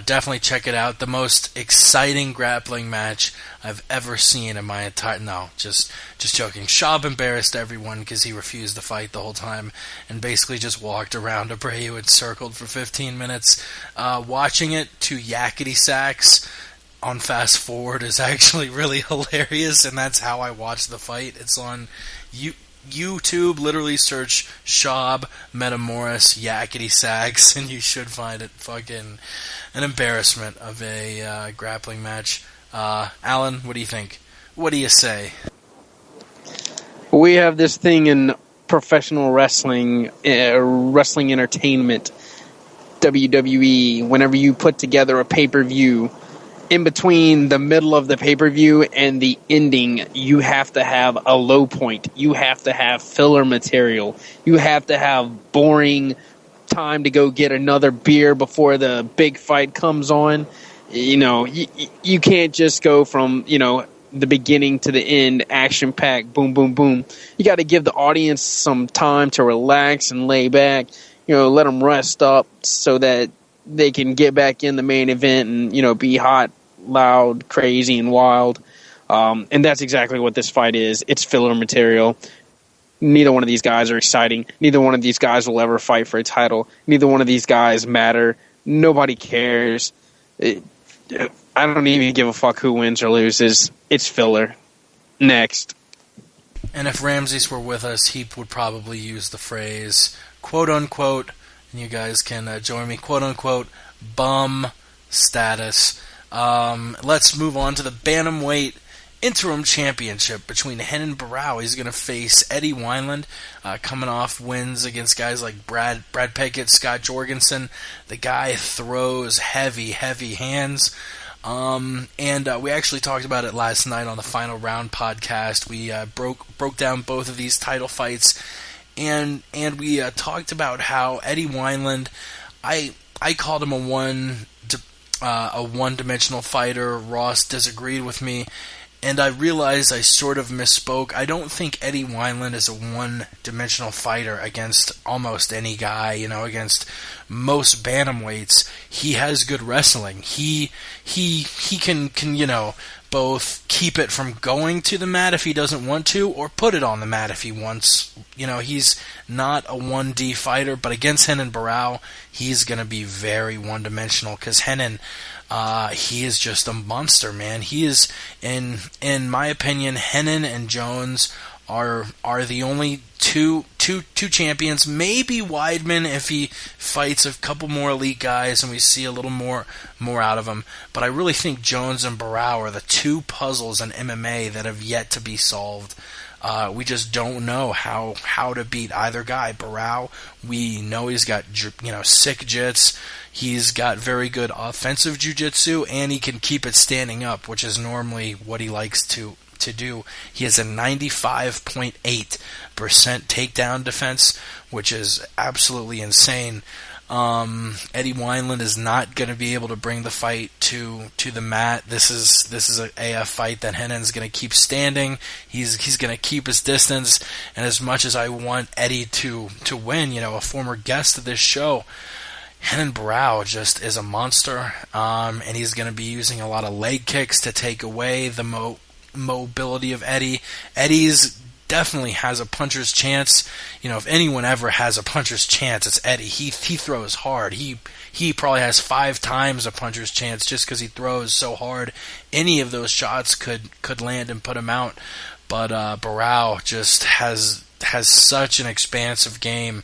definitely check it out. The most exciting grappling match I've ever seen in my entire... No, just joking. Schaub embarrassed everyone because he refused to fight the whole time and basically just walked around Abreu and circled for 15 minutes. Watching it to yakety sacks on fast forward is actually really hilarious, and that's how I watched the fight. It's on YouTube. Literally search Schaub Metamoris yakety sacks, and you should find it. Fucking an embarrassment of a grappling match. Alan, what do you think? What do you say? We have this thing in professional wrestling, wrestling entertainment, WWE. Whenever you put together a pay-per-view, in between the middle of the pay-per-view and the ending, you have to have a low point. You have to have filler material. You have to have boring time to go get another beer before the big fight comes on. You know, you can't just go from, the beginning to the end, action-packed, boom, boom, boom. You got to give the audience some time to relax and lay back, let them rest up so that they can get back in the main event and, be hot, loud, crazy, and wild. And that's exactly what this fight is. It's filler material. Neither one of these guys are exciting. Neither one of these guys will ever fight for a title. Neither one of these guys matter. Nobody cares. I don't even give a fuck who wins or loses. It's filler. Next. And if Ramses were with us, he would probably use the phrase, quote-unquote, and you guys can join me, quote-unquote, bum status. Let's move on to the Bantamweight Interim Championship between Renan Barão. He's going to face Eddie Wineland, coming off wins against guys like Brad Pickett, Scott Jorgensen. The guy throws heavy hands. And we actually talked about it last night on the Final Round podcast. We broke down both of these title fights, and we talked about how Eddie Wineland, I called him a one-dimensional fighter. Ross disagreed with me, and I realized I sort of misspoke. I don't think Eddie Wineland is a one-dimensional fighter against almost any guy, against most bantamweights. He has good wrestling. He can both keep it from going to the mat if he doesn't want to, or put it on the mat if he wants. He's not a 1D fighter, but against Renan Barão, he's going to be very one-dimensional, because Renan, he is just a monster, man. He is, in my opinion, Renan and Jones are the only two champions. Maybe Weidman if he fights a couple more elite guys and we see a little more out of him. But I really think Jones and Barão are the two puzzles in MMA that have yet to be solved. We just don't know how to beat either guy. Barão, we know he's got sick jits. He's got very good offensive jiu-jitsu, and he can keep it standing up, which is normally what he likes to do. He has a 95.8% takedown defense, which is absolutely insane. Eddie Wineland is not going to be able to bring the fight to the mat. This is an AF fight that Henon's going to keep standing. He's going to keep his distance. And as much as I want Eddie to win, a former guest of this show, Renan Barão just is a monster, and he's going to be using a lot of leg kicks to take away the mobility of Eddie. Eddie's definitely has a puncher's chance. If anyone ever has a puncher's chance, it's Eddie. He throws hard. He probably has 5 times a puncher's chance just because he throws so hard. Any of those shots could land and put him out. But Barão just has such an expansive game.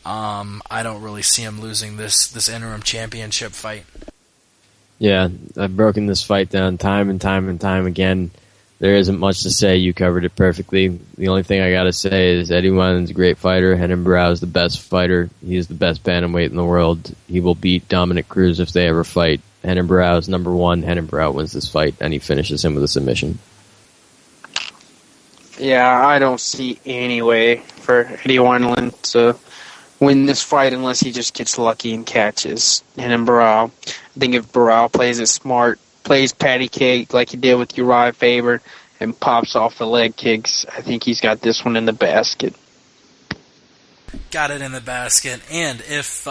I don't really see him losing this interim championship fight. Yeah, I've broken this fight down time and time and time again. There isn't much to say. You covered it perfectly. The only thing I got to say is Eddie Wineland's a great fighter. Renan Barão is the best fighter. He is the best bantamweight in the world. He will beat Dominic Cruz if they ever fight. Renan Barão is number 1. Renan Barão wins this fight, and he finishes him with a submission. Yeah, I don't see any way for Eddie Wineland to win this fight unless he just gets lucky and catches Renan Barão. I think if Barão plays it smart, plays patty cake like he did with Uriah Faber, and pops off the leg kicks, I think he's got this one in the basket. Got it in the basket. And if,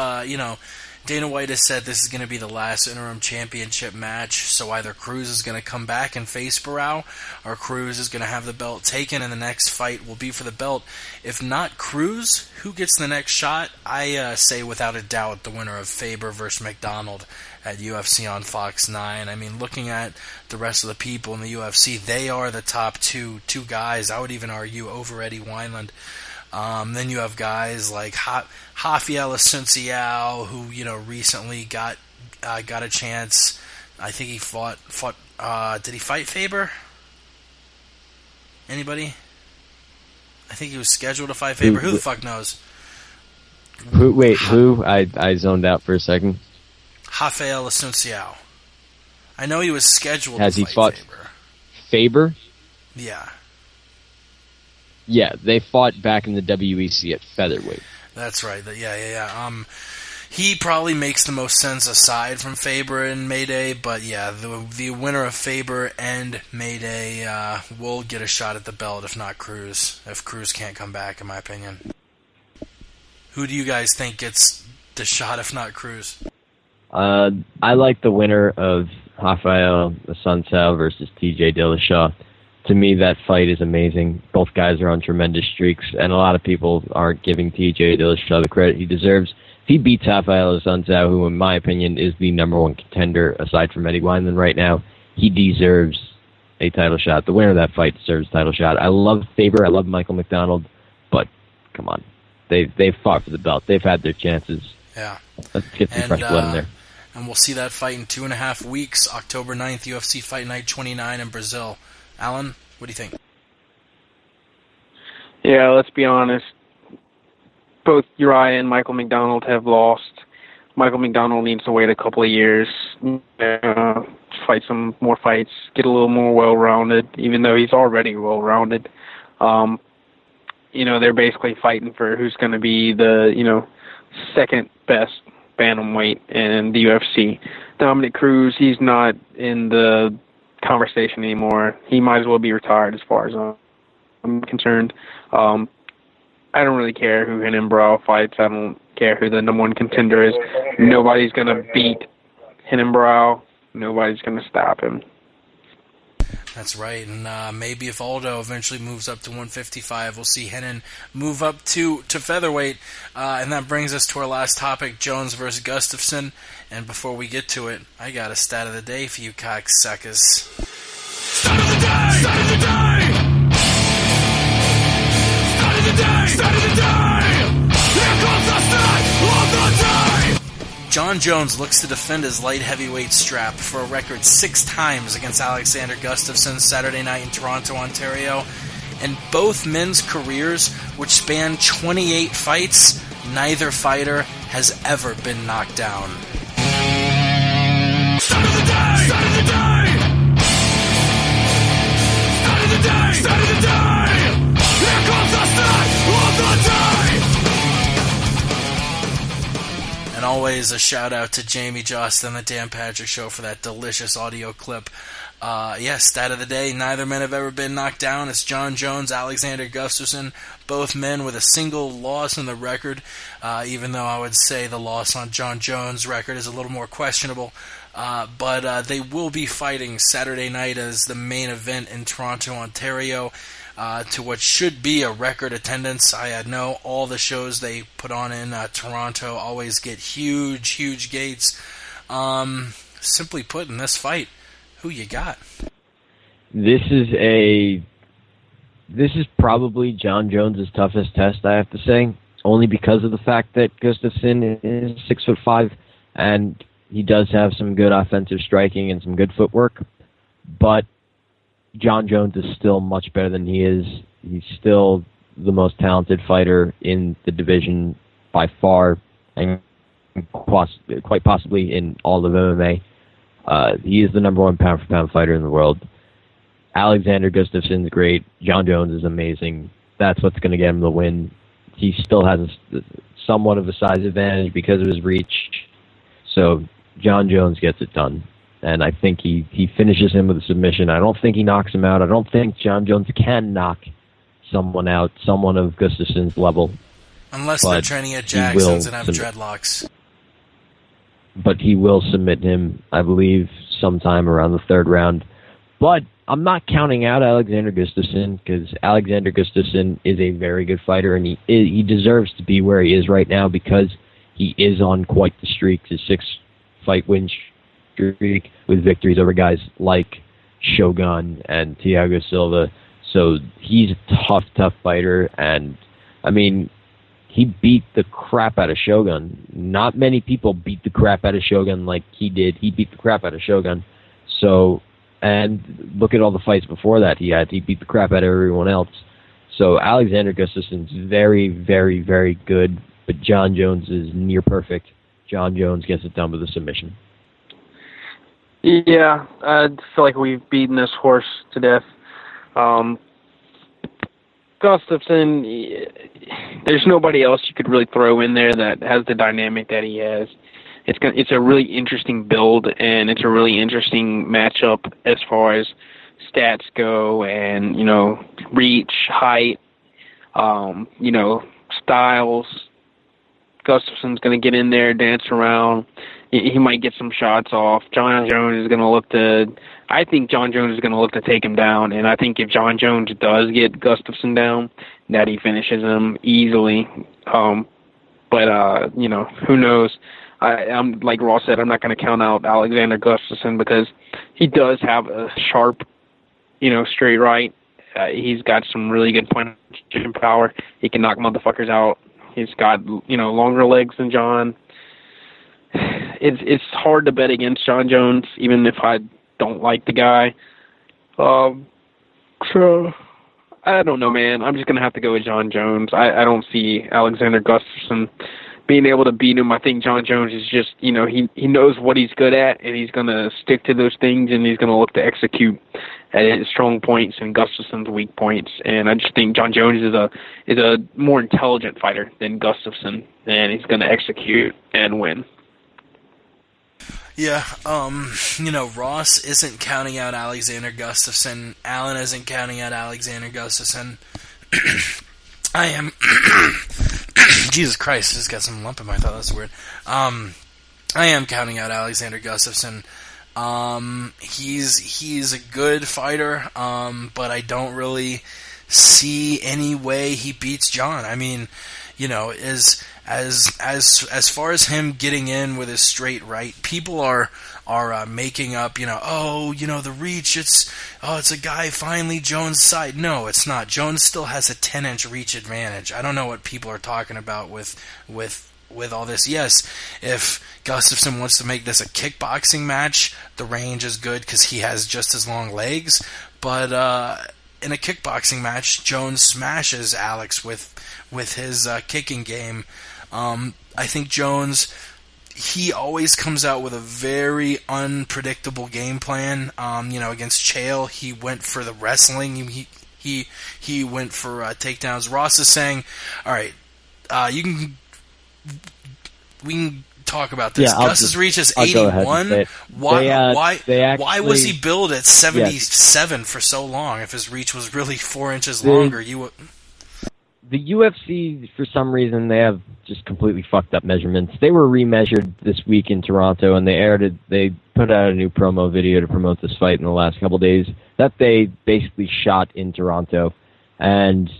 Dana White has said this is going to be the last interim championship match, so either Cruz is going to come back and face Barão, or Cruz is going to have the belt taken, and the next fight will be for the belt. If not Cruz, who gets the next shot? I say without a doubt the winner of Faber versus McDonald at UFC on Fox 9. I mean, looking at the rest of the people in the UFC, they are the top two guys, I would even argue, over Eddie Wineland. Then you have guys like Rafael Asunciao, who recently got a chance. I think he fought. Did he fight Faber? Anybody? I think he was scheduled to fight Faber. Who the fuck knows? Who? I zoned out for a second. Rafael Asunciao. I know he was scheduled Has to he fight fought Faber. Faber? Yeah. Yeah, they fought back in the WEC at featherweight. That's right. Yeah. He probably makes the most sense aside from Faber and Mayday, but yeah, the winner of Faber and Mayday will get a shot at the belt, if not Cruz, if Cruz can't come back, in my opinion. Who do you guys think gets the shot, if not Cruz? I like the winner of Rafael Asunciao versus TJ Dillashaw. To me, that fight is amazing. Both guys are on tremendous streaks, and a lot of people aren't giving TJ Dillashaw the credit he deserves. If he beats Rafael Asunciao, who in my opinion is the number 1 contender aside from Eddie Wineland right now, he deserves a title shot. The winner of that fight deserves a title shot. I love Faber. I love Michael McDonald, but come on. They've fought for the belt. They've had their chances. Yeah. Let's get some fresh blood in there. And we'll see that fight in 2.5 weeks, October 9th, UFC Fight Night 29 in Brazil. Alan, what do you think? Yeah, let's be honest. Both Uriah and Michael McDonald have lost. Michael McDonald needs to wait a couple of years, fight some more fights, get a little more well-rounded, even though he's already well-rounded. They're basically fighting for who's going to be the, second best bantamweight in the UFC. Dominic Cruz, he's not in the conversation anymore. He might as well be retired as far as I'm concerned. I don't really care who Renan Barão fights. I don't care who the number 1 contender is. Nobody's going to beat Renan Barão. Nobody's going to stop him. That's right, and maybe if Aldo eventually moves up to 155, we'll see Renan move up to featherweight. And that brings us to our last topic, Jones versus Gustafsson. And before we get to it, I got a stat of the day for you cocksuckers. Stat of the day! Stat of the day! Stat of the day! Stat of the day! Here comes the stat of the day! John Jones looks to defend his light heavyweight strap for a record 6 times against Alexander Gustafsson Saturday night in Toronto, Ontario. In both men's careers, which span 28 fights, neither fighter has ever been knocked down. Stat of the day! Stat of the day! Stat of the day! Stat of the day! Here comes the stat of the day! And always, a shout out to Jamie Jost and the Dan Patrick Show for that delicious audio clip. Yes, stat of the day, neither men have ever been knocked down. It's John Jones, Alexander Gustafsson, both men with a single loss in the record, even though I would say the loss on John Jones' record is a little more questionable. But they will be fighting Saturday night as the main event in Toronto, Ontario, to what should be a record attendance. I know all the shows they put on in Toronto always get huge gates. Simply put, in this fight, who you got? This is probably John Jones' toughest test, I have to say, only because of the fact that Gustafsson is 6'5", and he does have some good offensive striking and some good footwork, but John Jones is still much better than he is. He's still the most talented fighter in the division by far, and quite possibly in all of MMA. He is the number one pound-for-pound fighter in the world. Alexander Gustafsson's great. John Jones is amazing. That's what's going to get him the win. He still has somewhat of a size advantage because of his reach. So John Jones gets it done. And I think he finishes him with a submission. I don't think he knocks him out. I don't think John Jones can knock someone out, someone of Gustafsson's level. Unless they're training at Jackson's and have dreadlocks. But he will submit him, I believe, sometime around the third round. But I'm not counting out Alexander Gustafsson, because Alexander Gustafsson is a very good fighter, and he deserves to be where he is right now because he is on quite the streak, his 6-fight win streak with victories over guys like Shogun and Thiago Silva. So he's a tough fighter, and I mean, he beat the crap out of Shogun. Not many people beat the crap out of Shogun like he did. He beat the crap out of Shogun. So, and look at all the fights before that he had. He beat the crap out of everyone else. So Alexander Gustafsson's very good, but John Jones is near perfect. John Jones gets it done with a submission. Yeah, I feel like we've beaten this horse to death. Gustafsson, there's nobody else you could really throw in there that has the dynamic that he has. It's a really interesting build, and it's a really interesting matchup as far as stats go, and reach, height, styles. Gustafsson's going to get in there, dance around. He might get some shots off. John Jones is going to look to. I think John Jones is going to look to take him down, and I think if John Jones does get Gustafsson down, that he finishes him easily. But who knows? I'm like Ross said, I'm not going to count out Alexander Gustafsson because he does have a sharp, straight right. He's got some really good punching power. He can knock motherfuckers out. He's got longer legs than John. It's hard to bet against John Jones, even if I don't like the guy. So I don't know, man. I'm just gonna have to go with John Jones. I don't see Alexander Gustafsson being able to beat him. I think John Jones is just he knows what he's good at, and he's gonna stick to those things, and he's gonna look to execute at his strong points and Gustafsson's weak points. And I just think John Jones is a more intelligent fighter than Gustafsson, and he's gonna execute and win. Yeah, Ross isn't counting out Alexander Gustafsson. Allen isn't counting out Alexander Gustafsson. I am... Jesus Christ, I just got some lump in my throat. That's weird. I am counting out Alexander Gustafsson. He's a good fighter, but I don't really see any way he beats John. I mean, as far as him getting in with his straight right, people are making up, the reach, it's a guy finally Jones' side. No, it's not. Jones still has a 10-inch reach advantage. I don't know what people are talking about with all this. Yes, if Gustafsson wants to make this a kickboxing match, the range is good because he has just as long legs, but in a kickboxing match, Jones smashes Alex with his kicking game. I think Jones, he always comes out with a very unpredictable game plan. Against Chael, he went for the wrestling. He went for takedowns. Ross is saying, all right, we can talk about this. Yeah, Gus's reach is I'll go ahead and 81. say it. Why was he billed at 77 for so long? If his reach was really 4 inches longer, The UFC, for some reason, they have just completely fucked up measurements. They were remeasured this week in Toronto, and they put out a new promo video to promote this fight in the last couple of days that they basically shot in Toronto. And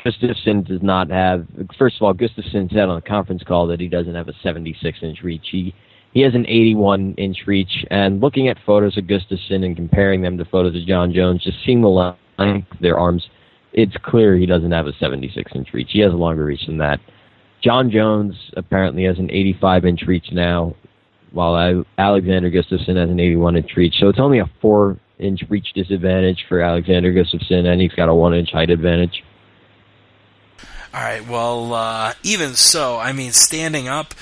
Gustafsson does not have... First of all, Gustafsson said on a conference call that he doesn't have a 76-inch reach. He has an 81-inch reach, and looking at photos of Gustafsson and comparing them to photos of John Jones, just seeing the length of their arms, it's clear he doesn't have a 76-inch reach. He has a longer reach than that. John Jones apparently has an 85-inch reach now, while Alexander Gustafsson has an 81-inch reach. So it's only a 4-inch reach disadvantage for Alexander Gustafsson, and he's got a 1-inch height advantage. All right, well, even so, I mean, standing up,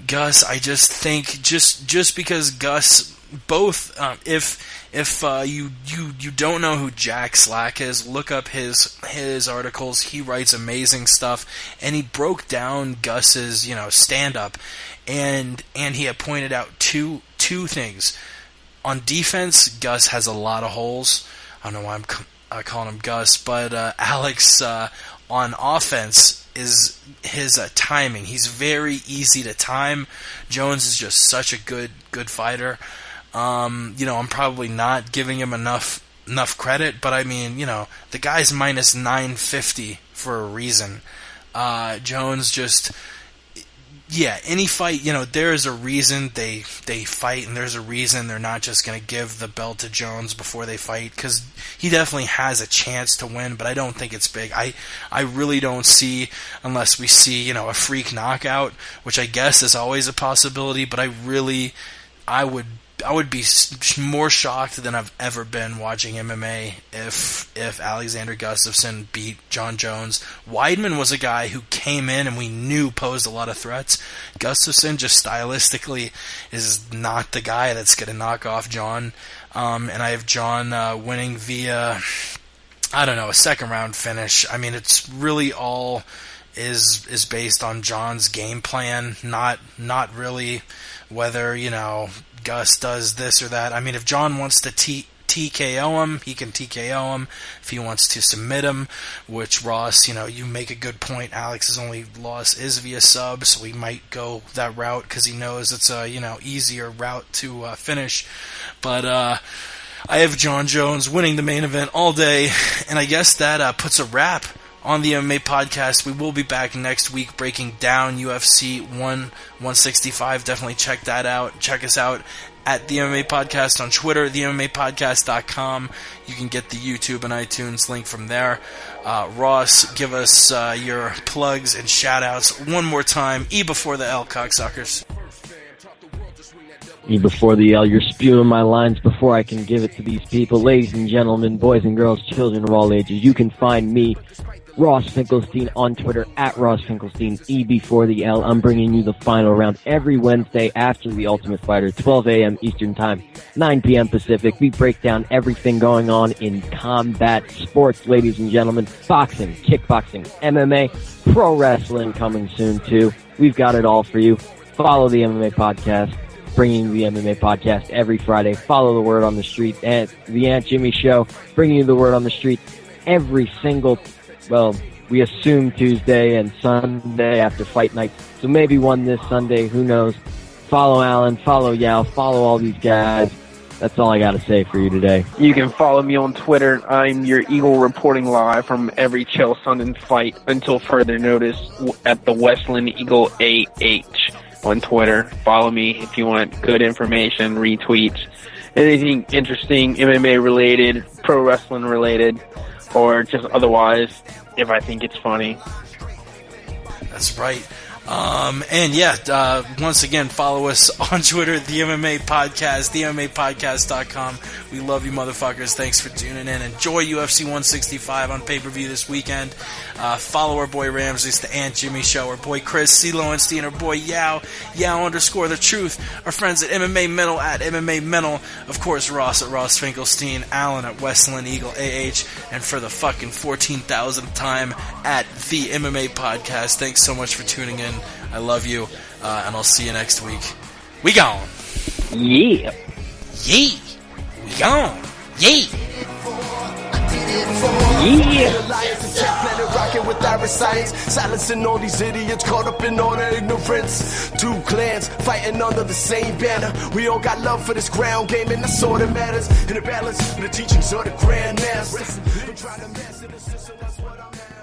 Gus, I just think just because Gus, both, if you don't know who Jack Slack is, look up his articles. He writes amazing stuff, and he broke down Gus's stand up, and he had pointed out two things. On defense, Gus has a lot of holes. I don't know why I'm calling him Gus, but Alex on offense is his timing. He's very easy to time. Jones is just such a good fighter. I'm probably not giving him enough credit, but I mean, the guy's minus 950 for a reason. Jones just, any fight, there is a reason they fight, and there's a reason they're not just going to give the belt to Jones before they fight, because he definitely has a chance to win, but I don't think it's big. I really don't see, unless we see, a freak knockout, which I guess is always a possibility, but I would be more shocked than I've ever been watching MMA if Alexander Gustafsson beat John Jones. Weidman was a guy who came in and we knew posed a lot of threats. Gustafsson just stylistically is not the guy that's going to knock off John. And I have John winning via, a second round finish. I mean, it's really all is based on John's game plan, not really whether, Gus does this or that. I mean, if John wants to TKO him, he can TKO him. If he wants to submit him, which Ross, you make a good point. Alex's only loss is via sub, so he might go that route because he knows it's a, easier route to finish. But I have John Jones winning the main event all day, and I guess that puts a wrap on the MMA Podcast. We will be back next week breaking down UFC 165. Definitely check that out. Check us out at the MMA Podcast on Twitter, themmapodcast.com. You can get the YouTube and iTunes link from there. Ross, give us your plugs and shout-outs one more time. E before the L, cocksuckers. E before the L, you're spewing my lines before I can give it to these people. Ladies and gentlemen, boys and girls, children of all ages, you can find me, Ross Finkelstein, on Twitter, at Ross Finkelstein, E before the L. I'm bringing you the final round every Wednesday after The Ultimate Fighter, 12 a.m. Eastern Time, 9 p.m. Pacific. We break down everything going on in combat sports, ladies and gentlemen. Boxing, kickboxing, MMA, pro wrestling coming soon, too. We've got it all for you. Follow the MMA Podcast, bringing the MMA Podcast every Friday. Follow the word on the street, and the Aunt Jimmy Show, bringing you the word on the street every single, we assume Tuesday and Sunday after fight night. So maybe one this Sunday, who knows. Follow Alan, follow Yao, follow all these guys. That's all I got to say for you today. You can follow me on Twitter. I'm your Eagle reporting live from every Chael Sonnen fight until further notice at the Westland Eagle AH on Twitter. Follow me if you want good information, retweets, anything interesting, MMA related, pro wrestling related, or just otherwise, if I think it's funny. That's right. Once again, follow us on Twitter, the MMA Podcast, themmapodcast.com. We love you, motherfuckers. Thanks for tuning in. Enjoy UFC 165 on pay-per-view this weekend. Follow our boy Ramsey, it's the Aunt Jimmy Show, our boy Chris, C. Lowenstein, our boy Yao _the truth, our friends at MMA Mental at MMA Mental, of course Ross at Ross Finkelstein, Alan at Westland Eagle AH, and for the fucking 14,000th time at the MMA Podcast. Thanks so much for tuning in. in. I love you, and I'll see you next week. We gone. Yeah. Yee. We gone. Yee. Yeah. Rocking with our science, silencing all these idiots caught up in all their ignorance. Two clans fighting under the same banner. We all got love for this ground game, and that's all that matters. In the balance, the teachings of the Grandmaster. I'm trying to master the system, that's what I'm at.